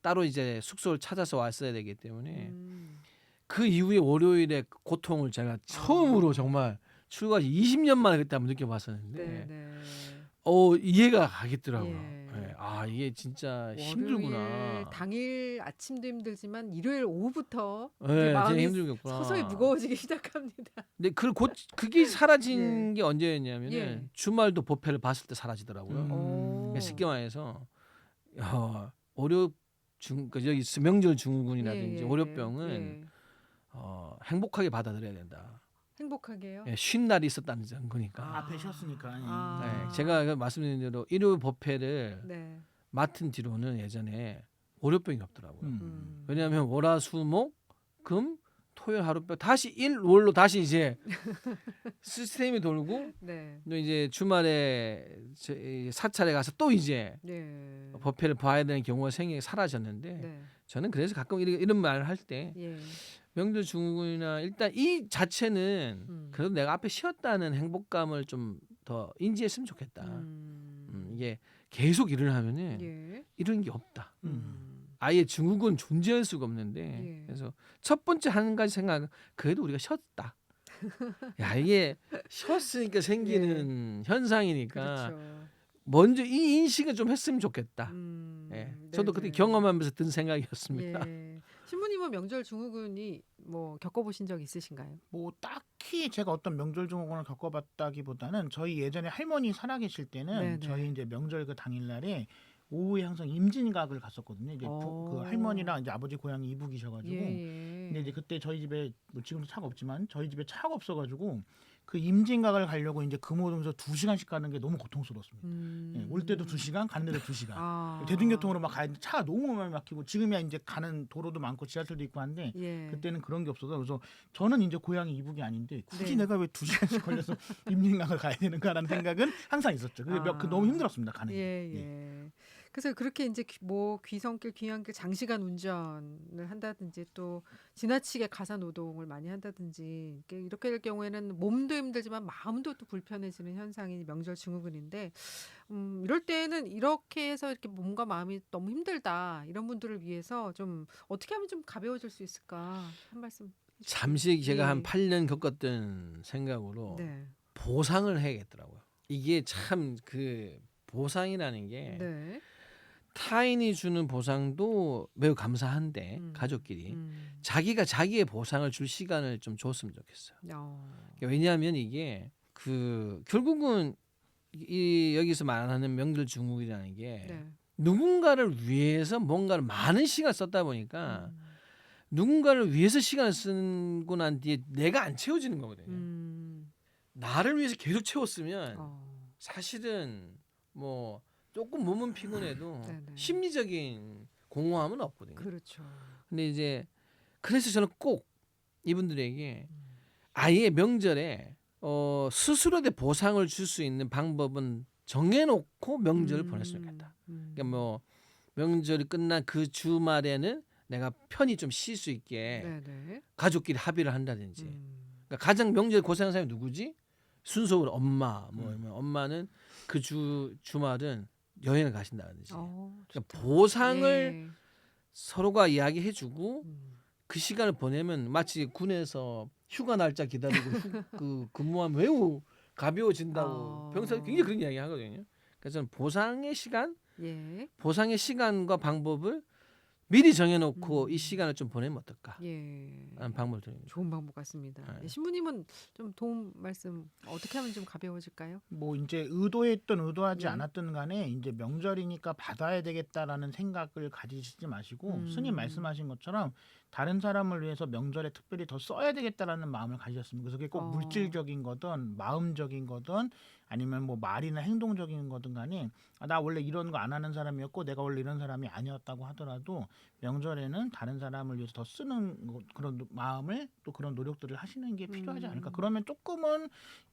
따로 이제 숙소를 찾아서 왔어야 되기 때문에 그 이후에 월요일에 고통을 제가 처음으로 정말 출가 20년 만에 그때 한번 느껴봤었는데
네, 네.
이해가 가겠더라고요.
예.
네, 이게 진짜
월요일
힘들구나.
당일 아침도 힘들지만 일요일 오후부터
네,
이제
진짜
마음이
힘들겠구나.
서서히 무거워지기 시작합니다.
근데 그게 사라진 게 언제였냐면은
예.
주말도 법회를 봤을 때 사라지더라고요.
오.
쉽게 말해서 여기 명절 증후군이라든지
예, 예,
월요병은
예.
행복하게 받아들여야 된다.
행복하게요?
예, 쉰 날이 있었다는 거니까.
앞에 쉬었으니까.
네, 제가 말씀드린 대로 일요 법회를
네.
맡은 뒤로는 예전에 월요병이 없더라고요.
음.
왜냐하면 월화수목 금 토요일 하루뼈 다시 월로 다시 이제 시스템이 돌고
네.
또 이제 주말에 사찰에 가서 또 이제
네.
법회를 봐야 되는 경우가 사라졌는데
네.
저는 그래서 가끔 이런 말을 할 때
예.
명절 증후군이나 일단 이 자체는 그래도 내가 앞에 쉬었다는 행복감을 좀 더 인지했으면 좋겠다. 이게 계속 일을 하면은
예.
이런 게 없다. 아예 증후군 존재할 수가 없는데
예.
그래서 첫 번째 한 가지 생각은 그래도 우리가 쉬었다. 야 이게 쉬었으니까 생기는 현상이니까
그렇죠.
먼저 이 인식을 좀 했으면 좋겠다. 예. 저도 그때
네네.
경험하면서 든 생각이었습니다.
예. 신부님은 명절 증후군이 뭐 겪어보신 적 있으신가요?
뭐 딱히 제가 어떤 명절 증후군을 겪어봤다기보다는 저희 예전에 할머니 살아계실 때는
네네.
저희 이제 명절 그 당일날에 오후에 항상 임진각을 갔었거든요. 이제 그 할머니랑 이제 아버지 고향이 이북이셔가지고.
예.
근데 이제 그때 저희 집에 뭐 지금도 차가 없지만 저희 집에 차가 없어가지고 그 임진각을 가려고 이제 금호동에서 2시간씩 가는 게 너무 고통스러웠습니다. 예, 올 때도 2시간, 가는 데도 2시간. 대중교통으로 막 가야 차가 너무 많이 막히고 지금이야 이제 가는 도로도 많고 지하철도 있고 한데
예.
그때는 그런 게 없어서 그래서 저는 이제 고향이 이북이 아닌데 굳이
네.
내가 왜 2시간씩 걸려서 임진각을 가야 되는가라는 생각은 항상 있었죠. 그게 너무 힘들었습니다. 가는 게.
예, 예. 그래서 그렇게 이제 뭐 귀성길, 귀향길 장시간 운전을 한다든지 또 지나치게 가사 노동을 많이 한다든지 이렇게 될 경우에는 몸도 힘들지만 마음도 또 불편해지는 현상이 명절 증후군인데 이럴 때는 이렇게 해서 이렇게 몸과 마음이 너무 힘들다 이런 분들을 위해서 좀 어떻게 하면 좀 가벼워질 수 있을까 한 말씀.
잠시 제가
예.
한 8년 겪었던 생각으로
네.
보상을 해야겠더라고요. 이게 참 그 보상이라는 게
네.
타인이 주는 보상도 매우 감사한데 가족끼리 자기가 자기의 보상을 줄 시간을 좀 줬으면 좋겠어요. 왜냐하면 이게 결국은 여기서 말하는 명절 증후군이라는 게
네.
누군가를 위해서 뭔가를 많은 시간을 썼다 보니까 누군가를 위해서 시간을 쓰고 난 뒤에 내가 안 채워지는 거거든요. 나를 위해서 계속 채웠으면 사실은 뭐 조금 몸은 피곤해도
네네.
심리적인 공허함은 없거든요.
그렇죠.
근데 이제 그래서 저는 꼭 이분들에게 아예 명절에 스스로의 보상을 줄 수 있는 방법은 정해놓고 명절을 보냈으면 좋겠다.
음.
그러니까 뭐 명절이 끝난 그 주말에는 내가 편히 좀 쉴 수 있게
네네.
가족끼리 합의를 한다든지.
음.
그러니까 가장 명절 고생하는 사람이 누구지? 순서로 엄마. 뭐
음.
엄마는 그 주말은 여행을 가신다든지.
좋다.
그러니까 보상을
예.
서로가 이야기해주고
음.
그 시간을 보내면 마치 군에서 휴가 날짜 기다리고 그 근무하면 매우 가벼워진다고 병사들이 굉장히 그런 이야기 하거든요. 그래서 저는
예.
보상의 시간과 방법을 미리 정해놓고 이
음.
시간을 좀 보내면 어떨까
예.
하는 방법을 드립니다.
좋은 방법 같습니다.
네.
예, 신부님은 좀 도움 말씀 어떻게 하면 좀 가벼워질까요?
뭐 이제 의도했든 의도하지
네.
않았든 간에 이제 명절이니까 받아야 되겠다라는 생각을 가지시지 마시고 스님 말씀하신 것처럼 다른 사람을 위해서 명절에 특별히 더 써야 되겠다라는 마음을 가지셨습니다. 그래서 그게 꼭 물질적인 거든 마음적인 거든 아니면 뭐 말이나 행동적인 거든 간에 나 원래 이런 거 안 하는 사람이었고 내가 원래 이런 사람이 아니었다고 하더라도 명절에는 다른 사람을 위해서 더 쓰는 그런 마음을 또 그런 노력들을 하시는 게 필요하지 않을까. 그러면 조금은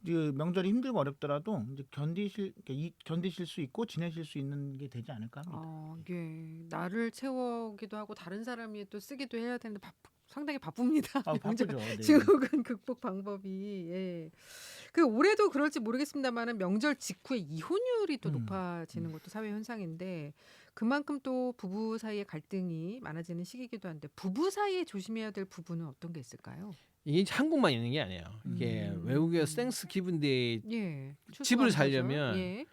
그 명절이 힘들고 어렵더라도 이제 견디실 수 있고 지내실 수 있는 게 되지 않을까 합니다.
예. 나를 채우기도 하고 다른 사람이 또 쓰기도 해야 되는데 상당히 바쁩니다. 명절
바쁘죠. 네.
증후군 극복 방법이. 예. 그 올해도 그럴지 모르겠습니다만은 명절 직후에 이혼율이 또 높아지는 것도 사회 현상인데 그만큼 또 부부 사이의 갈등이 많아지는 시기이기도 한데 부부 사이에 조심해야 될 부분은 어떤 게 있을까요?
이게 한국만 있는 게 아니에요. 이게 외국에서 땡스 기분데이
예.
집을
추수감사절.
살려면
예.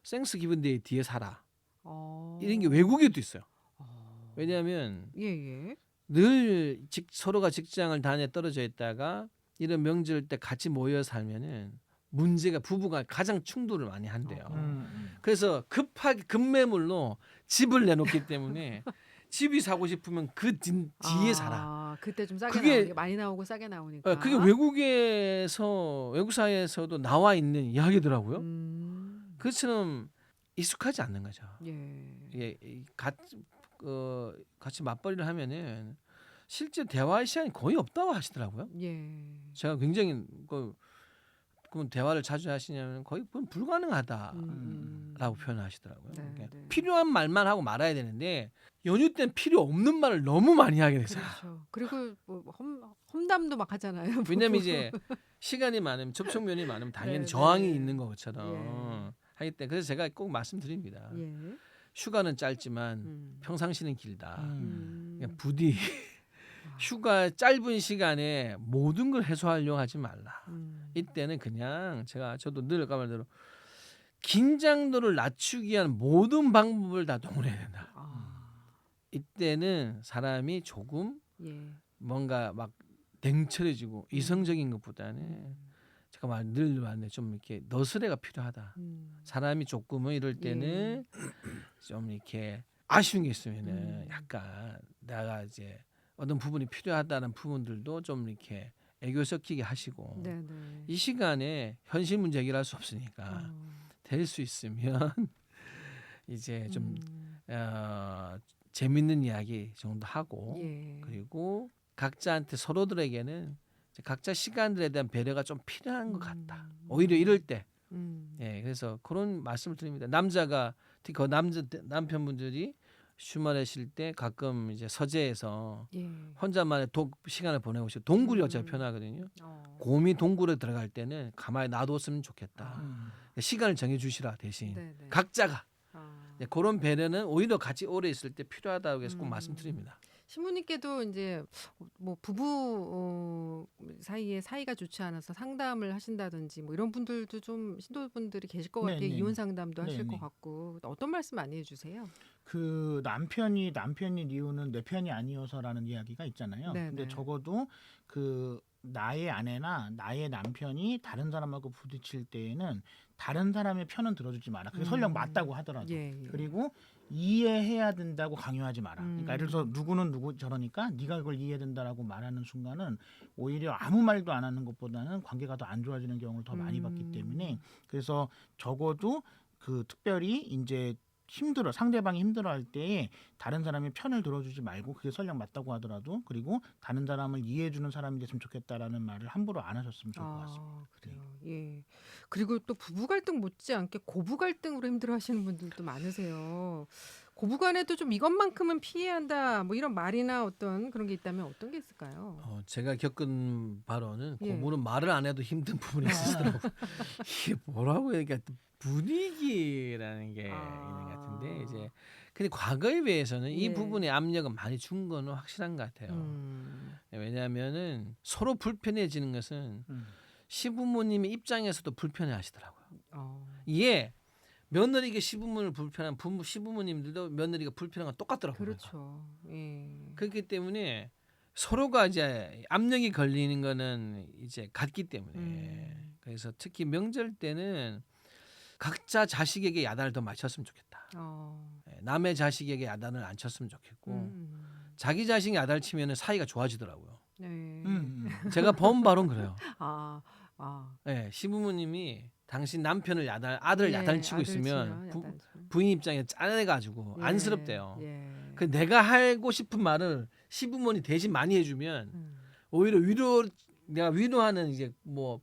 땡스 기분데이 뒤에 살아.
어.
이런 게 외국에도 있어요.
어.
왜냐하면
예.
늘 서로가 직장을 다녀 떨어져 있다가 이런 명절 때 같이 모여 살면은 문제가 부부가 가장 충돌을 많이 한대요. 그래서 급하게 급매물로 집을 내놓기 때문에 집이 사고 싶으면 그 뒤에 살아.
그때 좀 싸게
그게-
나오니까 많이 나오고 싸게 나오니까.
그게 외국 사회에서도 나와 있는 이야기더라고요. 그것처럼 익숙하지 않는 거죠.
예.
이게 같이 맞벌이를 하면은 실제 대화의 시간이 거의 없다고 하시더라고요.
예.
제가 굉장히 그럼 대화를 자주 하시냐면 거의 불가능하다라고 표현을 하시더라고요.
네,
그러니까
네.
필요한 말만 하고 말아야 되는데 연휴 때는 필요 없는 말을 너무 많이 하게 되잖아요.
그렇죠. 그리고 뭐 험담도 막 하잖아요.
왜냐면 이제 시간이 많으면 접촉면이 많으면 당연히
네,
저항이
네.
있는 것처럼 하기 때문에 그래서 제가 꼭 말씀드립니다.
예.
휴가는 짧지만
음.
평상시는 길다.
음.
그러니까 부디 휴가 짧은 시간에 모든 걸 해소하려고 하지 말라. 이때는 그냥 저도 늘 까말대로 긴장도를 낮추기 위한 모든 방법을 다 동원해야 된다. 이때는 사람이 조금
예.
뭔가 막 냉철해지고 이성적인 것보다는 제가 늘 말하는데 좀 이렇게 너스레가 필요하다. 사람이 조금은 이럴 때는 좀 이렇게 아쉬운 게 있으면은 약간 내가 이제 어떤 부분이 필요하다는 부분들도 좀 이렇게 애교 섞이게 하시고
네네.
이 시간에 현실 문제 해결할 수 없으니까 될 수 있으면 이제 좀 재밌는 이야기 정도 하고
예.
그리고 각자한테 서로들에게는 이제 각자 시간들에 대한 배려가 좀 필요한 것 같다. 오히려 이럴 때, 예, 그래서 그런 말씀을 드립니다. 남자가 특히 그 남편분들이 주말에 쉴 때 가끔 이제 서재에서
예.
혼자만의 시간을 보내고 싶어 동굴이 어차피 편하거든요. 곰이 동굴에 들어갈 때는 가만히 놔뒀으면 좋겠다. 시간을 정해주시라 대신
네네.
각자가 그런 배려는 오히려 같이 오래 있을 때 필요하다고 해서 꼭 말씀드립니다.
신부님께도 이제 뭐 부부 사이에 사이가 좋지 않아서 상담을 하신다든지 뭐 이런 분들도 좀 신도분들이 계실 것 같아요.
네네.
이혼 상담도 하실
네네.
것 같고 어떤 말씀 많이 해주세요?
그 남편인 이유는 내 편이 아니어서라는 이야기가 있잖아요.
네네.
근데 적어도 그 나의 아내나 나의 남편이 다른 사람하고 부딪힐 때에는 다른 사람의 편은 들어주지 마라. 그게 설령 맞다고 하더라도.
예.
그리고 이해해야 된다고 강요하지 마라. 그러니까 예를 들어서 누구는 누구 저러니까 네가 그걸 이해해야 된다라고 말하는 순간은 오히려 아무 말도 안 하는 것보다는 관계가 더 안 좋아지는 경우를 더 많이 봤기 때문에 그래서 적어도 그 특별히 이제 상대방이 힘들어할 때에 다른 사람의 편을 들어주지 말고 그게 설령 맞다고 하더라도 그리고 다른 사람을 이해해주는 사람이 됐으면 좋겠다라는 말을 함부로 안 하셨으면 좋을 것 같습니다.
아, 그래요. 예. 그리고 또 부부 갈등 못지않게 고부 갈등으로 힘들어하시는 분들도 많으세요. 고부간에도 좀 이것만큼은 피해야 한다. 뭐 이런 말이나 어떤 그런 게 있다면 어떤 게 있을까요?
제가 겪은 바로는
예.
고부는 말을 안 해도 힘든 부분이 있으시더라고요. 이게 뭐라고 얘기할 때 분위기라는 게 있는 것 같은데 이제 근데 과거에 비해서는 이
예.
부분의 압력은 많이 준 거는 확실한 것 같아요. 왜냐하면은 서로 불편해지는 것은 시부모님의 입장에서도 불편해하시더라고요. 이게 며느리가 시부모를 불편한 시부모님들도 며느리가 불편한 건 똑같더라고요.
그렇죠. 예.
그렇기 때문에 서로가 이제 압력이 걸리는 거는 이제 같기 때문에 그래서 특히 명절 때는 각자 자식에게 야단을 더 많이 쳤으면 좋겠다. 남의 자식에게 야단을 안 쳤으면 좋겠고 자기 자식이 야단을 치면 사이가 좋아지더라고요.
네.
제가 본 바로는 그래요.
네,
시부모님이 당신 남편을 아들
예,
야단을 치고
아들
있으면
치면 야단 치면.
부인 입장에 짠해가지고
예,
안쓰럽대요.
예.
그 내가 하고 싶은 말을 시부모님 대신 많이 해주면 오히려 내가 위로하는 이제 뭐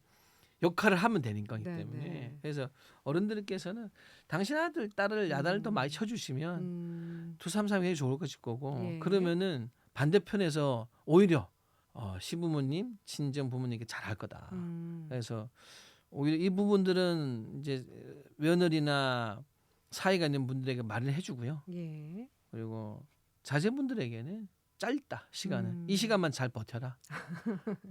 역할을 하면 되는 거기
네,
때문에
네.
그래서 어른들께서는 당신 아들 딸을 야단을 더 많이 쳐주시면 2-3-3 해 좋을 것일 거고
예.
그러면은 반대편에서 오히려 시부모님 친정 부모님께 잘할 거다. 그래서 오히려 이 부분들은 이제 며느리나 사이가 있는 분들에게 말을 해주고요.
예.
그리고 자제분들에게는 짧다 시간은 이 시간만 잘 버텨라.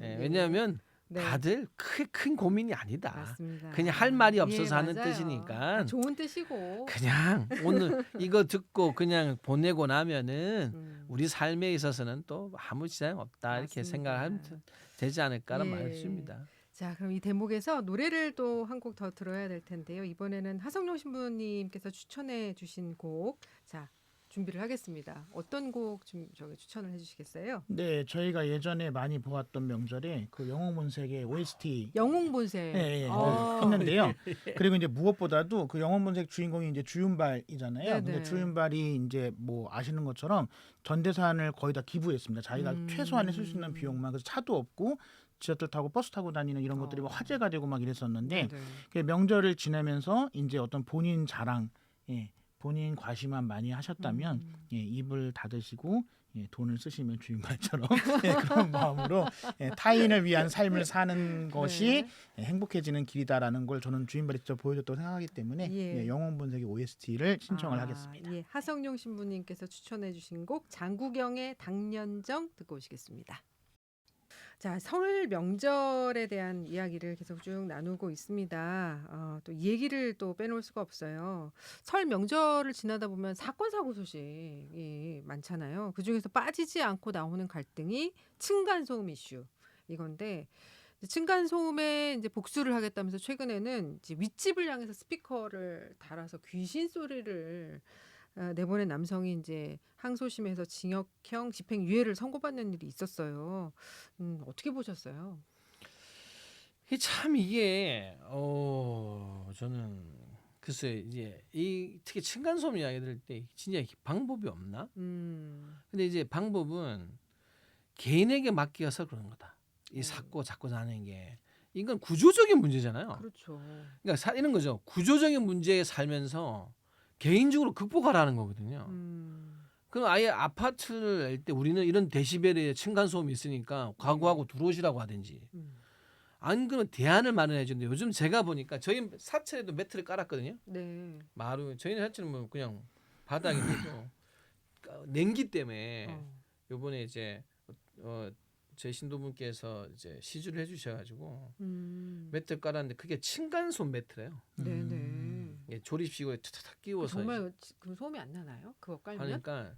예.
왜냐하면
네.
다들 크게 큰 고민이 아니다.
맞습니다.
그냥 할 말이
예,
없어서 하는
맞아요.
뜻이니까
좋은 뜻이고.
그냥 오늘 이거 듣고 그냥 보내고 나면은 우리 삶에 있어서는 또 아무 지장 없다 이렇게
맞습니다.
생각하면 되지 않을까라는
예.
말을 줍니다.
자, 그럼 이 대목에서 노래를 또 한 곡 더 들어야 될 텐데요. 이번에는 하성룡 신부님께서 추천해 주신 곡, 자 준비를 하겠습니다. 어떤 곡 좀 추천을 해주시겠어요?
네, 저희가 예전에 많이 보았던 명절에 그 영웅본색의 OST
영웅본색.
했는데요. 그리고 이제 무엇보다도 그 영웅본색 주인공이 이제 주윤발이잖아요.
네네.
근데 주윤발이 이제 뭐 아시는 것처럼 전 재산을 거의 다 기부했습니다. 자기가 최소한의 쓸 수 있는 비용만. 그래서 차도 없고 지하철 타고 버스 타고 다니는 이런 것들이 막 화제가 되고 막 이랬었는데
네네.
그 명절을 지내면서 이제 어떤 본인 자랑, 본인 과시만 많이 하셨다면 입을 닫으시고 돈을 쓰시면 주인발처럼 그런 마음으로 타인을 위한 삶을 사는 것이 행복해지는 길이다라는 걸 저는 주인발이 직접 보여줬다고 생각하기 때문에 영웅본색의 OST를 신청을 하겠습니다.
예, 하성룡 신부님께서 추천해 주신 곡 장구경의 당년정 듣고 오시겠습니다. 자, 설 명절에 대한 이야기를 계속 쭉 나누고 있습니다. 또 이 얘기를 또 빼놓을 수가 없어요. 설 명절을 지나다 보면 사건 사고 소식이 많잖아요. 그 중에서 빠지지 않고 나오는 갈등이 층간소음 이슈 이건데 층간 소음에 이제 복수를 하겠다면서 최근에는 이제 윗집을 향해서 스피커를 달아서 귀신 소리를 내보낸 남성이 이제 항소심에서 징역형 집행유예를 선고받는 일이 있었어요. 어떻게 보셨어요?
이게 저는 글쎄 이제 특히 층간 소음 이야기 들을 때 진짜 방법이 없나? 근데 이제 방법은 개인에게 맡겨서 그런 거다. 이 자꾸 나는 게 이건 구조적인 문제잖아요.
그렇죠.
그러니까 이런 거죠. 구조적인 문제에 살면서 개인적으로 극복하라는 거거든요. 그럼 아예 아파트를 낼 때 우리는 이런 데시벨의 층간 소음이 있으니까 각오하고 들어오시라고 하든지. 안 그러면 대안을 마련해 주는데 요즘 제가 보니까 저희 사찰에도 매트를 깔았거든요.
네.
마루 저희는 사실은 뭐 그냥 바닥에 놓고 냉기 때문에 요번에 이제 저희 신도분께서 이제 시주를 해주셔가지고 매트를 깔았는데 그게 층간소음 매트래요.
네네.
조립식으로 탁탁 끼워서
정말 그 소음이 안 나나요? 그거 깔면?
하니까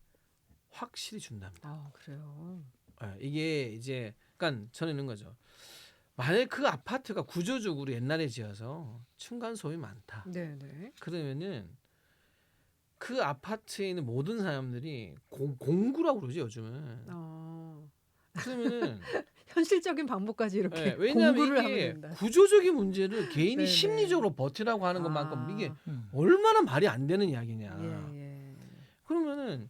확실히 준답니다.
그래요.
이게 이제 그러니까 저는 이런 거죠. 만약 그 아파트가 구조적으로 옛날에 지어서 층간소음이 많다.
네네.
그러면은 그 아파트에 있는 모든 사람들이 공구라고 그러죠 요즘은. 그러면은
현실적인 방법까지 이렇게
예, 왜냐하면
공부를 하면
이게
된다.
구조적인 문제를 개인이
네네.
심리적으로 버티라고 하는 것만큼
아.
이게
음.
얼마나 말이 안 되는 이야기냐.
예.
그러면은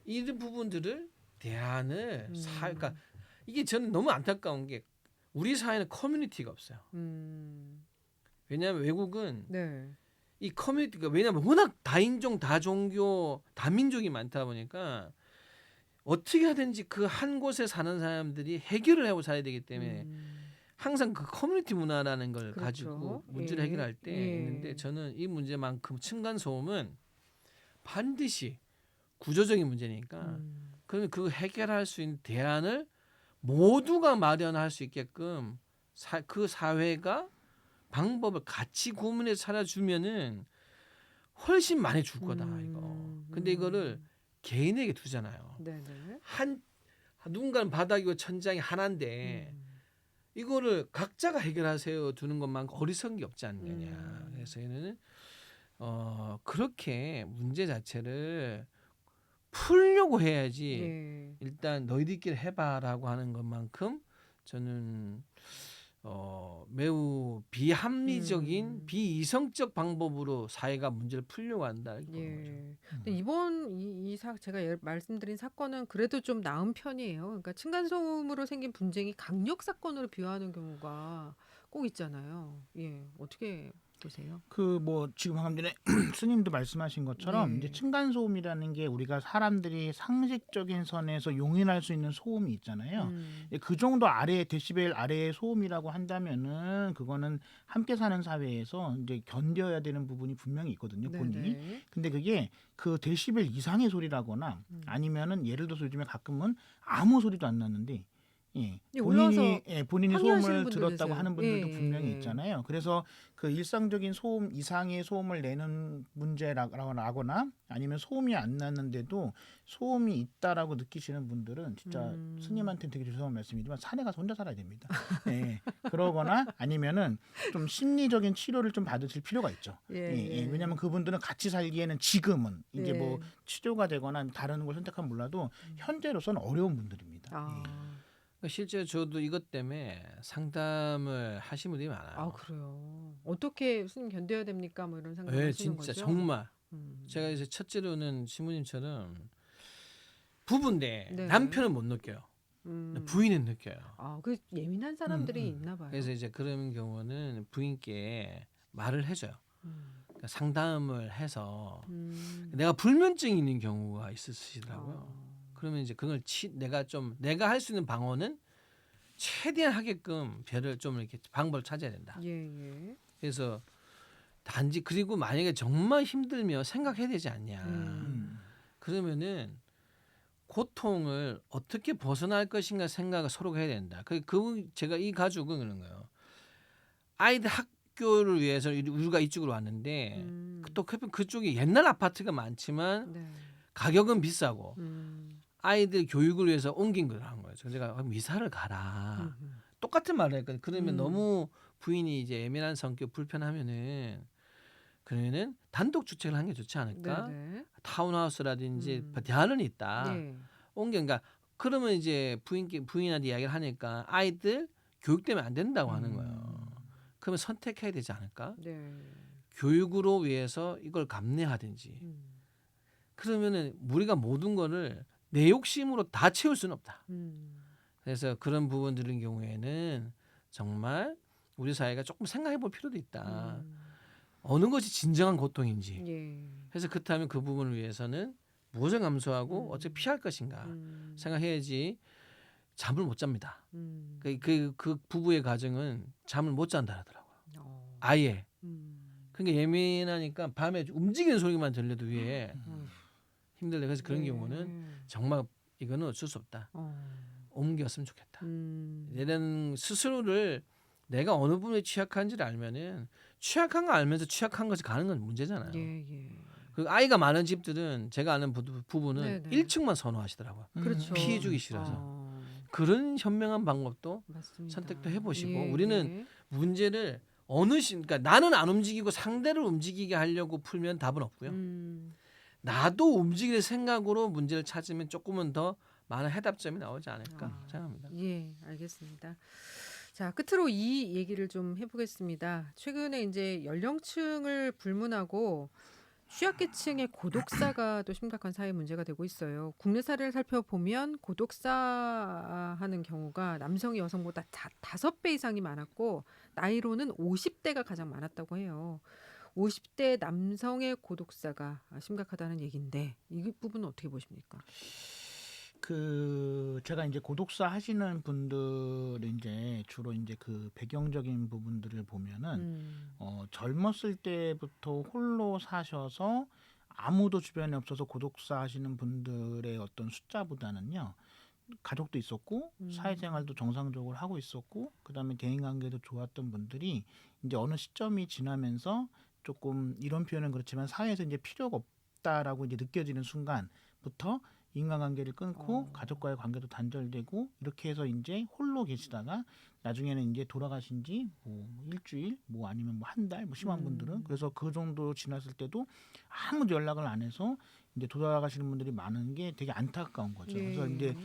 이 부분들을 대안을
음.
그러니까 이게 저는 너무 안타까운 게 우리 사회는 커뮤니티가 없어요. 왜냐하면 외국은
네.
이 커뮤니티가 왜냐하면 워낙 다인종, 다종교, 다민족이 많다 보니까 어떻게 하든지 그 한 곳에 사는 사람들이 해결을 하고 살아야 되기 때문에 항상 그 커뮤니티 문화라는 걸
그렇죠.
가지고 문제를
예.
해결할 때
예.
있는데 저는 이 문제만큼 층간 소음은 반드시 구조적인 문제니까 그러면 그 해결할 수 있는 대안을 모두가 마련할 수 있게끔 그 사회가 방법을 같이 고민해서 찾아주면은 훨씬 많이 줄 거다 이거. 근데 이거를 개인에게 두잖아요.
네네.
누군가는 바닥이고 천장이 하나인데 이거를 각자가 해결하세요 두는 것만 어리석은 게 없지 않느냐. 그래서 얘는 그렇게 문제 자체를 풀려고 해야지.
예.
일단 너희들끼리 해봐라고 하는 것만큼 저는 매우 비합리적인 비이성적 방법으로 사회가 문제를 풀려고 한다 이런 거죠.
예. 근데 이번 제가 말씀드린 사건은 그래도 좀 나은 편이에요. 그러니까 층간소음으로 생긴 분쟁이 강력 사건으로 비화하는 경우가 꼭 있잖아요. 예. 어떻게 보세요?
그 뭐 지금 방금 전에 스님도 말씀하신 것처럼
네.
이제 층간 소음이라는 게 우리가 사람들이 상식적인 선에서 용인할 수 있는 소음이 있잖아요. 그 정도 아래 데시벨 아래의 소음이라고 한다면은 그거는 함께 사는 사회에서 이제 견뎌야 되는 부분이 분명히 있거든요, 본인이.
네네.
근데 그게 그 데시벨 이상의 소리라거나 아니면은 예를 들어서 요즘에 가끔은 아무 소리도 안 났는데 예,
예, 올라와서
본인이
항의하시는
소음을
분들
들었다고
계세요.
하는 분들도
예.
분명히 있잖아요. 그래서 그 일상적인 소음 이상의 소음을 내는 문제라거나 아니면 소음이 안 났는데도 소음이 있다라고 느끼시는 분들은 진짜 스님한테는 되게 죄송한 말씀이지만 산에 가서 혼자 살아야 됩니다. 예, 그러거나 아니면은 좀 심리적인 치료를 좀 받으실 필요가 있죠.
예.
왜냐하면 그분들은 같이 살기에는 지금은 이제
예.
뭐 치료가 되거나 다른 걸 선택하면 몰라도 현재로서는 어려운 분들입니다.
아.
실제 저도 이것 때문에 상담을 하신 분들이 많아요.
아, 그래요. 어떻게 스님 견뎌야 됩니까? 뭐 이런 상담
네,
하시는
진짜
거죠?
정말
음.
제가 이제 첫째로는 신부님처럼 부부인데
네.
남편은 못 느껴요. 부인은 느껴요.
아, 그 예민한 사람들이 있나 봐요.
그래서 이제 그런 경우는 부인께 말을 해줘요. 그러니까 상담을 해서 내가 불면증이 있는 경우가 있으시더라고요. 그러면 이제 그걸 내가 할 수 있는 방어는 최대한 하게끔 별을 좀 이렇게 방법을 찾아야 된다.
예.
그래서 단지 그리고 만약에 정말 힘들면 생각해야 되지 않냐. 그러면은 고통을 어떻게 벗어날 것인가 생각을 서로가 해야 된다. 제가 이 가족은 그런 거예요. 아이들 학교를 위해서 우리가 이쪽으로 왔는데 또 그쪽이 옛날 아파트가 많지만
네.
가격은 비싸고 아이들 교육을 위해서 옮긴 걸 한 거예요. 제가 이사를 가라. 똑같은 말을 했거든요. 그러면 너무 부인이 이제 예민한 성격 불편하면은 그러면은 단독 주택을 하는 게 좋지 않을까?
네네.
타운하우스라든지 대안은 있다.
네.
그러니까 그러면 이제 부인한테 이야기를 하니까 아이들 교육되면 안 된다고 하는 거예요. 그러면 선택해야 되지 않을까?
네.
교육으로 위해서 이걸 감내하든지. 그러면은 우리가 모든 거를 내 욕심으로 다 채울 수는 없다. 그래서 그런 부분들인 경우에는 정말 우리 사회가 조금 생각해 볼 필요도 있다. 어느 것이 진정한 고통인지.
예.
그래서 그렇다면 그 부분을 위해서는 무엇을 감수하고 어떻게 피할 것인가 생각해야지 잠을 못 잡니다. 그 부부의 가정은 잠을 못 잔다 하더라고요. 아예. 그러니까 예민하니까 밤에 움직이는 소리만 들려도 위에 힘들다. 그래서 그런 경우는 정말 이거는 어쩔 수 없다. 옮겼으면 좋겠다. 얘는 스스로를 내가 어느 부분에 취약한지를 알면은 취약한 거 알면서 취약한 것이 가는 건 문제잖아요.
예.
그 아이가 많은 집들은 제가 아는 부부는
네네.
1층만 선호하시더라고요.
그렇죠.
피해주기 싫어서. 그런 현명한 방법도
맞습니다.
선택도 해보시고
예.
우리는 문제를 그러니까 나는 안 움직이고 상대를 움직이게 하려고 풀면 답은 없고요. 나도 움직일 생각으로 문제를 찾으면 조금은 더 많은 해답점이 나오지 않을까 생각합니다.
예, 알겠습니다. 자, 끝으로 이 얘기를 좀 해보겠습니다. 최근에 이제 연령층을 불문하고 취약계층의 고독사가 또 심각한 사회 문제가 되고 있어요. 국내 사례를 살펴보면 고독사하는 경우가 남성이 여성보다 5배 이상이 많았고 나이로는 50대가 가장 많았다고 해요. 50대 남성의 고독사가 심각하다는 얘기인데 이 부분은 어떻게 보십니까?
제가 이제 고독사 하시는 분들 이제 주로 이제 그 배경적인 부분들을 보면은 젊었을 때부터 홀로 사셔서 아무도 주변에 없어서 고독사 하시는 분들의 어떤 숫자보다는요. 가족도 있었고 사회생활도 정상적으로 하고 있었고 그다음에 대인관계도 좋았던 분들이 이제 어느 시점이 지나면서 조금 이런 표현은 그렇지만 사회에서 이제 필요가 없다라고 이제 느껴지는 순간부터 인간관계를 끊고 가족과의 관계도 단절되고 이렇게 해서 이제 홀로 계시다가 나중에는 이제 돌아가신 지 뭐 일주일 뭐 아니면 뭐 한 달 뭐 심한 분들은 그래서 그 정도 지났을 때도 아무도 연락을 안 해서 이제 돌아가시는 분들이 많은 게 되게 안타까운 거죠. 그래서 이제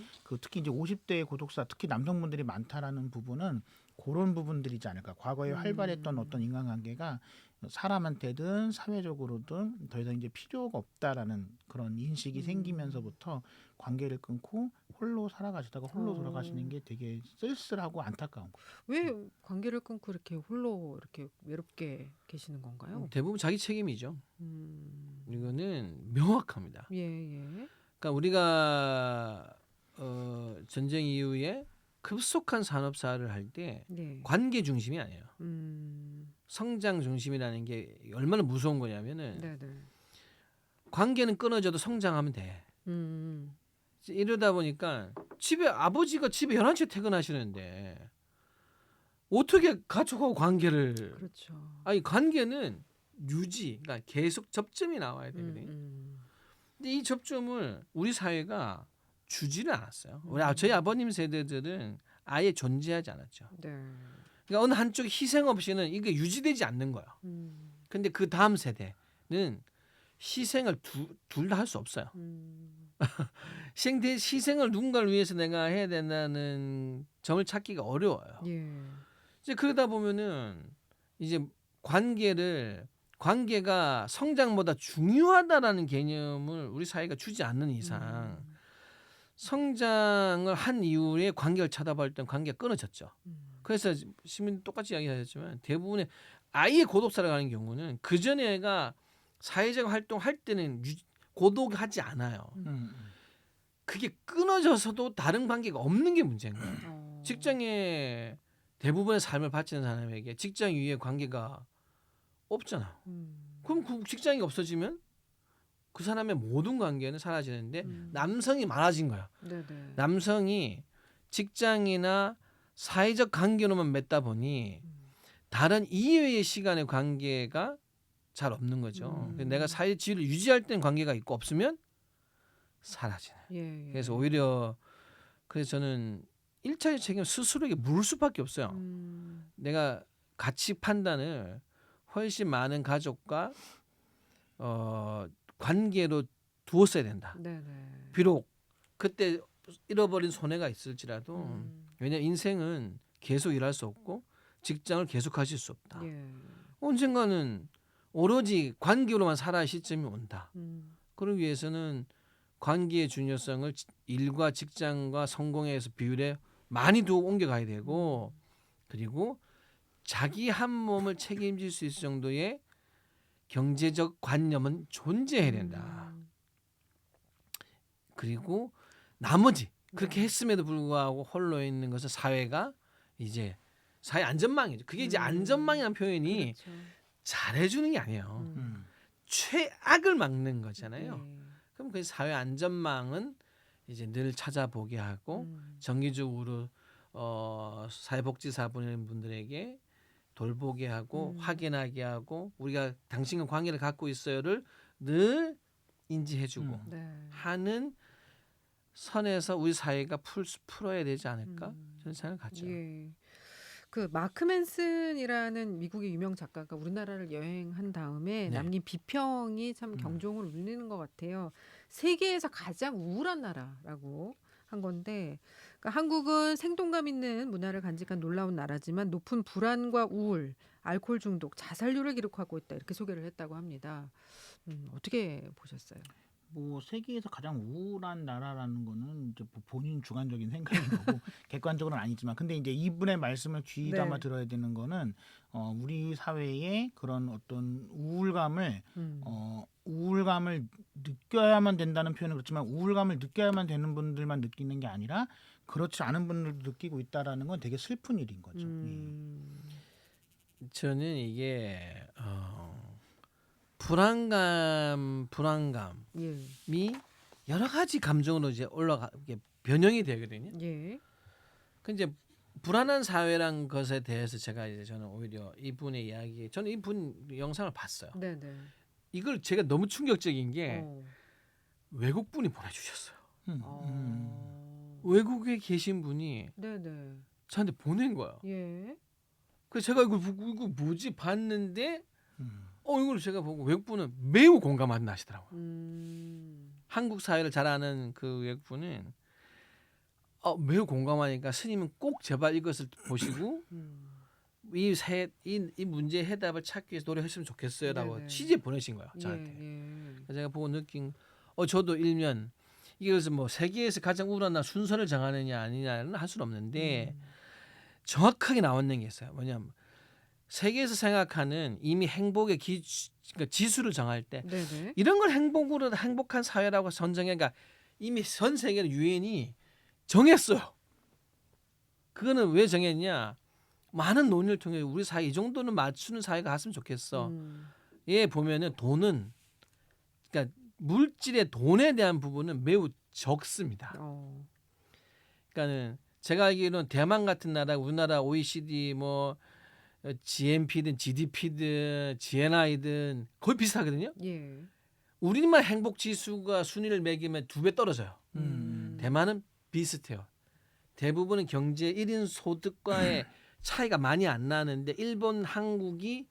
특히 이제 50대의 고독사 특히 남성분들이 많다라는 부분은 그런 부분들이지 않을까. 과거에 활발했던 어떤 인간관계가 사람한테든 사회적으로든 더 이상 이제 필요가 없다라는 그런 인식이 생기면서부터 관계를 끊고 홀로 살아가시다가 홀로 돌아가시는 게 되게 쓸쓸하고 안타까운 거예요.
왜 관계를 끊고 이렇게 홀로 이렇게 외롭게 계시는 건가요?
대부분 자기 책임이죠. 이거는 명확합니다.
예.
그러니까 우리가 전쟁 이후에 급속한 산업화를 할 때
네.
관계 중심이 아니에요. 성장 중심이라는 게 얼마나 무서운 거냐면은
네네.
관계는 끊어져도 성장하면 돼. 이러다 보니까 아버지가 집에 11시에 퇴근하시는데 어떻게 가족하고 관계를
그렇죠.
아니 관계는 유지, 그러니까 계속 접점이 나와야 되거든요. 근데 이 접점을 우리 사회가 주지를 않았어요. 저희 아버님 세대들은 아예 존재하지 않았죠.
네.
그러니까 어느 한쪽 희생 없이는 이게 유지되지 않는 거예요. 근데 그 다음 세대는 희생을 둘 다 할 수 없어요. 희생을 누군가를 위해서 내가 해야 된다는 점을 찾기가 어려워요.
예.
이제 그러다 보면은 이제 관계가 성장보다 중요하다라는 개념을 우리 사회가 주지 않는 이상 성장을 한 이후에 관계를 쳐다볼 땐 관계가 끊어졌죠. 그래서 시민 똑같이 이야기하셨지만 대부분의 아예 고독사를 가는 경우는 그 전에가 사회적 활동할 때는 고독하지 않아요. 그게 끊어져서도 다른 관계가 없는 게 문제인 거예요. 직장에 대부분의 삶을 바치는 사람에게 직장 위에 관계가 없잖아. 그럼 그 직장이 없어지면 그 사람의 모든 관계는 사라지는데 남성이 많아진 거야.
네네.
남성이 직장이나 사회적 관계로만 맺다 보니 다른 이외의 시간의 관계가 잘 없는 거죠. 내가 사회 지위를 유지할 때는 관계가 있고 없으면 사라지네.
예.
그래서 오히려 그래서 저는 1차적 책임을 스스로에게 물을 수밖에 없어요. 내가 가치 판단을 훨씬 많은 가족과 관계로 두었어야 된다.
네네.
비록 그때 잃어버린 손해가 있을지라도 왜냐하면 인생은 계속 일할 수 없고 직장을 계속하실 수 없다.
예.
언젠가는 오로지 관계로만 살아야 시점이 온다. 그러기 위해서는 관계의 중요성을 일과 직장과 성공에서 비율에 많이 두고 옮겨가야 되고 그리고 자기 한 몸을 책임질 수 있을 정도의 경제적 관념은 존재해야 된다. 그리고 나머지 그렇게 했음에도 불구하고 홀로 있는 것은 사회가 이제 사회 안전망이죠. 그게 이제 안전망이라는 표현이
그렇죠.
잘해주는 게 아니에요. 최악을 막는 거잖아요.
네.
그럼 그 사회 안전망은 이제 늘 찾아보게 하고 정기적으로 사회복지사분인 분들에게 돌보게 하고 확인하게 하고 우리가 당신과 관계를 갖고 있어요를 늘 인지해주고
네.
하는 선에서 우리 사회가 풀어야 되지 않을까 저는 생각을 갖죠.
예. 그 마크 맨슨이라는 미국의 유명 작가가 우리나라를 여행한 다음에
네.
남긴 비평이 참 경종을 울리는 것 같아요. 세계에서 가장 우울한 나라라고 한 건데 그러니까 한국은 생동감 있는 문화를 간직한 놀라운 나라지만 높은 불안과 우울, 알코올 중독, 자살률을 기록하고 있다 이렇게 소개를 했다고 합니다. 어떻게 보셨어요?
뭐 세계에서 가장 우울한 나라라는 거는 이제 뭐 본인 주관적인 생각인 거고 객관적으로는 아니지만 근데 이제 이분의 말씀을 귀담아
네.
들어야 되는 거는 우리 사회의 그런 어떤 우울감을 느껴야만 된다는 표현은 그렇지만 우울감을 느껴야만 되는 분들만 느끼는 게 아니라 그렇지 않은 분들도 느끼고 있다라는 건 되게 슬픈 일인 거죠. 예.
저는 이게 불안감이
예.
여러 가지 감정으로 이제 이게 변형이 되거든요.
예.
그 이제 불안한 사회란 것에 대해서 제가 이제 저는 오히려 이분의 이야기, 저는 이분 영상을 봤어요.
네네.
이걸 제가 너무 충격적인 게
어.
외국 분이 보내주셨어요.
어.
외국에 계신 분이
네네.
저한테 보낸 거예요.
예.
그래서 제가 이거 뭐지 봤는데
음.
이걸 제가 보고 외국 분은 매우 공감한다 하시더라고요. 한국 사회를 잘 아는 그 외국분은 매우 공감하니까 스님은 꼭 제발 이것을 보시고 이 문제의 해답을 찾기 위해서 노력했으면 좋겠어요라고
네네.
취재 보내신 거예요 저한테.
예.
그래서 제가 보고 느낀 저도 일면 이게 그래서 뭐 세계에서 가장 우울한 나 순서를 정하느냐 아니냐는 할 수는 없는데 정확하게 나왔는 게 있어요. 뭐냐면 세계에서 생각하는 이미 행복의 그러니까 지수를 정할 때
네네.
이런 걸 행복한 사회라고 선정해가 이미 전 세계는 유엔이 정했어요. 그거는 왜 정했냐? 많은 논의를 통해 우리 사회 이 정도는 맞추는 사회가 갔으면 좋겠어. 얘 보면은 돈은 그러니까 물질의 돈에 대한 부분은 매우 적습니다. 그러니까는 제가 알기로는 대만 같은 나라, 우리나라 OECD 뭐 GNP든 GDP든 GNI든 거의 비슷하거든요.
예.
우리만 행복 지수가 순위를 매기면 2배 떨어져요. 대만은 비슷해요. 대부분은 경제 1인 소득과의 차이가 많이 안 나는데 일본, 한국이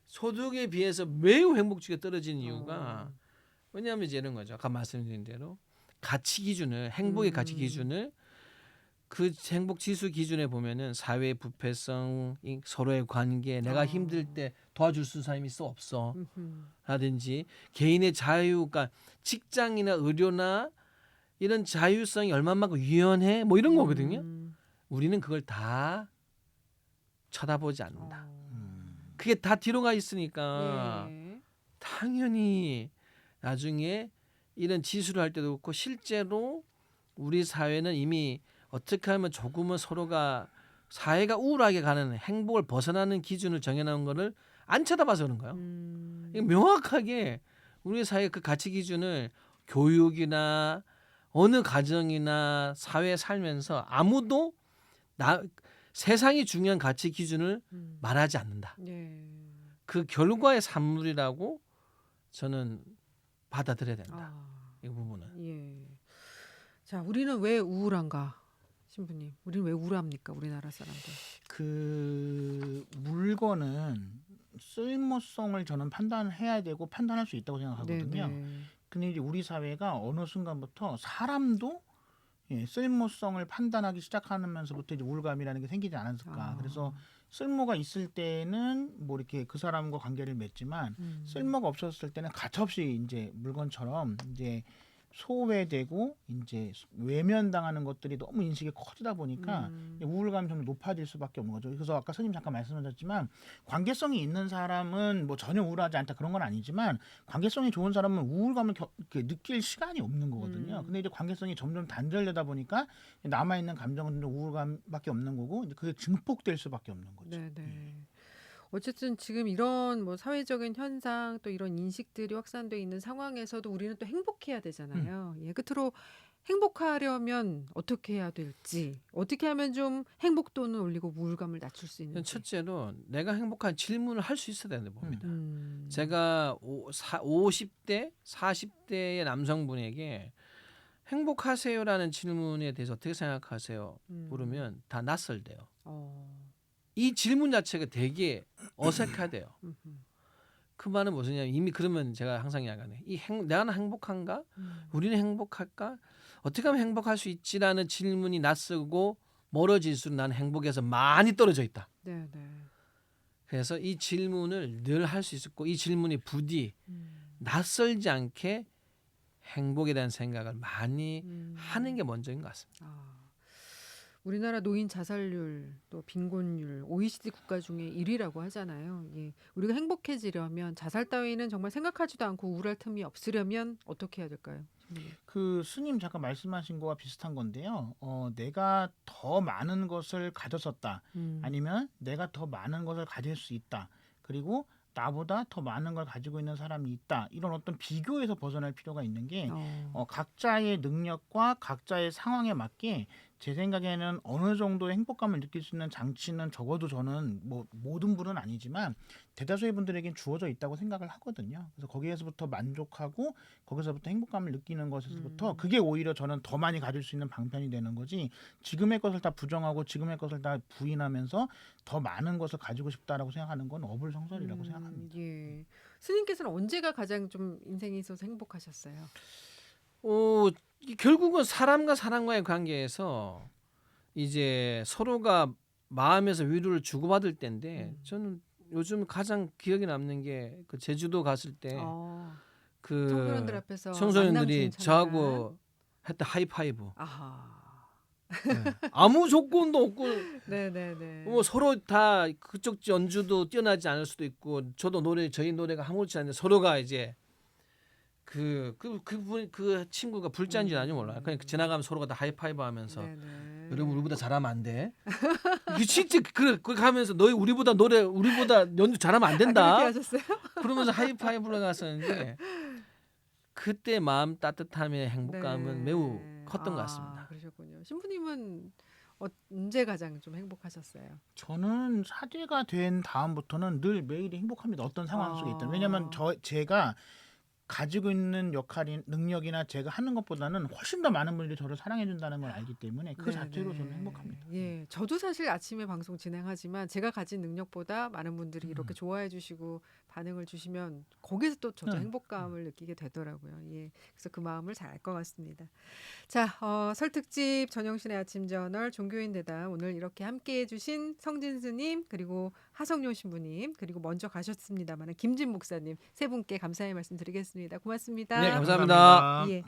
소득에 비해서 매우 행복지수가 떨어지는 이유가 왜냐하면 이제 이런 거죠. 아까 말씀드린 대로 가치 기준을 행복의 가치 기준을 그 행복 지수 기준에 보면은 사회의 부패성, 서로의 관계, 내가 힘들 때 도와줄 수 있는 사람이 있어 없어 라든지 개인의 자유, 그러니까 직장이나 의료나 이런 자유성이 얼마만큼 유연해 뭐 이런 거거든요. 우리는 그걸 다 쳐다보지 않는다. 그게 다 뒤로 가 있으니까
예.
당연히 나중에 이런 지수를 할 때도 그렇고 실제로 우리 사회는 이미 어떻게 하면 조금은 서로가 사회가 우울하게 가는 행복을 벗어나는 기준을 정해놓은 거를 안 쳐다봐서 그런 거예요. 이거 명확하게 우리 사회 그 가치 기준을 교육이나 어느 가정이나 사회에 살면서 아무도 세상이 중요한 가치 기준을 말하지 않는다.
예.
그 결과의 산물이라고 저는 받아들여야 된다. 이 부분은.
예. 자, 우리는 왜 우울한가? 신부님, 우리는 왜 우울합니까? 우리나라 사람들.
그 물건은 쓸모성을 저는 판단해야 되고 판단할 수 있다고 생각하거든요.
네네.
근데 이제 우리 사회가 어느 순간부터 사람도 쓸모성을 판단하기 시작하면서부터 이제 우울감이라는 게 생기지 않았을까. 그래서 쓸모가 있을 때는 뭐 이렇게 그 사람과 관계를 맺지만 쓸모가 없었을 때는 가차없이 이제 물건처럼 이제 소외되고 이제 외면당하는 것들이 너무 인식이 커지다 보니까 우울감이 좀 높아질 수밖에 없는 거죠. 그래서 아까 선생님 잠깐 말씀하셨지만 관계성이 있는 사람은 뭐 전혀 우울하지 않다 그런 건 아니지만 관계성이 좋은 사람은 우울감을 이렇게 느낄 시간이 없는 거거든요. 근데 이제 관계성이 점점 단절되다 보니까 남아 있는 감정은 좀 우울감밖에 없는 거고 이제 그게 증폭될 수밖에 없는 거죠.
네네. 어쨌든 지금 이런 뭐 사회적인 현상 또 이런 인식들이 확산돼 있는 상황에서도 우리는 또 행복해야 되잖아요. 예, 끝으로 행복하려면 어떻게 해야 될지, 어떻게 하면 좀 행복도는 올리고 우울감을 낮출 수 있는지.
첫째로 내가 행복한 질문을 할 수 있어야 되는데 봅니다. 제가 50대, 40대의 남성분에게 행복하세요라는 질문에 대해서 어떻게 생각하세요? 물으면 다 낯설대요. 이 질문 자체가 되게 어색하대요. 그 말은 무엇이냐면 이미 그러면 제가 항상 이야기하네. 내가 행복한가? 우리는 행복할까? 어떻게 하면 행복할 수 있지라는 질문이 낯설고 멀어질수록 나는 행복에서 많이 떨어져 있다.
네, 네.
그래서 이 질문을 늘 할 수 있었고 이 질문이 부디 낯설지 않게 행복에 대한 생각을 많이 하는 게 먼저인 것 같습니다.
아, 우리나라 노인 자살률 또 빈곤율 OECD 국가 중에 1위라고 하잖아요. 예. 우리가 행복해지려면 자살 따위는 정말 생각하지도 않고 우울할 틈이 없으려면 어떻게 해야 될까요? 선생님?
그 스님 잠깐 말씀하신 거와 비슷한 건데요. 내가 더 많은 것을 가졌었다. 아니면 내가 더 많은 것을 가질 수 있다. 그리고 나보다 더 많은 걸 가지고 있는 사람이 있다. 이런 어떤 비교에서 벗어날 필요가 있는 게 각자의 능력과 각자의 상황에 맞게 제 생각에는 어느 정도의 행복감을 느낄 수 있는 장치는 적어도 저는 뭐 모든 분은 아니지만 대다수의 분들에겐 주어져 있다고 생각을 하거든요. 그래서 거기에서부터 만족하고 거기서부터 행복감을 느끼는 것에서부터 그게 오히려 저는 더 많이 가질 수 있는 방편이 되는 거지 지금의 것을 다 부정하고 지금의 것을 다 부인하면서 더 많은 것을 가지고 싶다라고 생각하는 건 어불성설이라고 생각합니다.
예. 스님께서는 언제가 가장 좀 인생에 있어서 행복하셨어요?
결국은 사람과 사람과의 관계에서 이제 서로가 마음에서 위로를 주고받을 때인데 저는 요즘 가장 기억에 남는 게 그 제주도 갔을 때 그
청소년들 앞에서
청소년들이
만남
저하고 했던 하이파이브.
아하.
네. 아무 조건도 없고
네네네.
뭐 서로 다 그쪽 연주도 뛰어나지 않을 수도 있고 저도 저희 노래가 아무렇지 않은데 서로가 이제 그 친구가 불자인지 아닌지 몰라요. 그냥 지나가면 서로가 다 하이파이브 하면서
네네.
여러분 우리보다 잘하면 안 돼. 이게 진짜 그렇게 하면서 너희 우리보다 연주 잘하면 안
그렇게
된다.
하셨어요?
그러면서 하이파이브를 갔었는데 그때 마음 따뜻함의 행복감은
네.
매우 컸던 것 같습니다.
그러셨군요. 신부님은 언제 가장 좀 행복하셨어요?
저는 사제가 된 다음부터는 늘 매일이 행복합니다. 어떤 상황 속에 있든. 왜냐하면 제가 가지고 있는 역할인 능력이나 제가 하는 것보다는 훨씬 더 많은 분들이 저를 사랑해 준다는 걸 알기 때문에 그 자체로 저는 행복합니다.
예, 저도 사실 아침에 방송 진행하지만 제가 가진 능력보다 많은 분들이 이렇게 좋아해 주시고 반응을 주시면 거기서 또 저도 행복감을 느끼게 되더라고요. 예, 그래서 그 마음을 잘 알 것 같습니다. 자, 설 특집 전영신의 아침 저널 종교인 대담 오늘 이렇게 함께해 주신 성진 스님 그리고 하성룡 신부님 그리고 먼저 가셨습니다만 김진 목사님 세 분께 감사의 말씀 드리겠습니다. 고맙습니다.
네, 감사합니다.
예.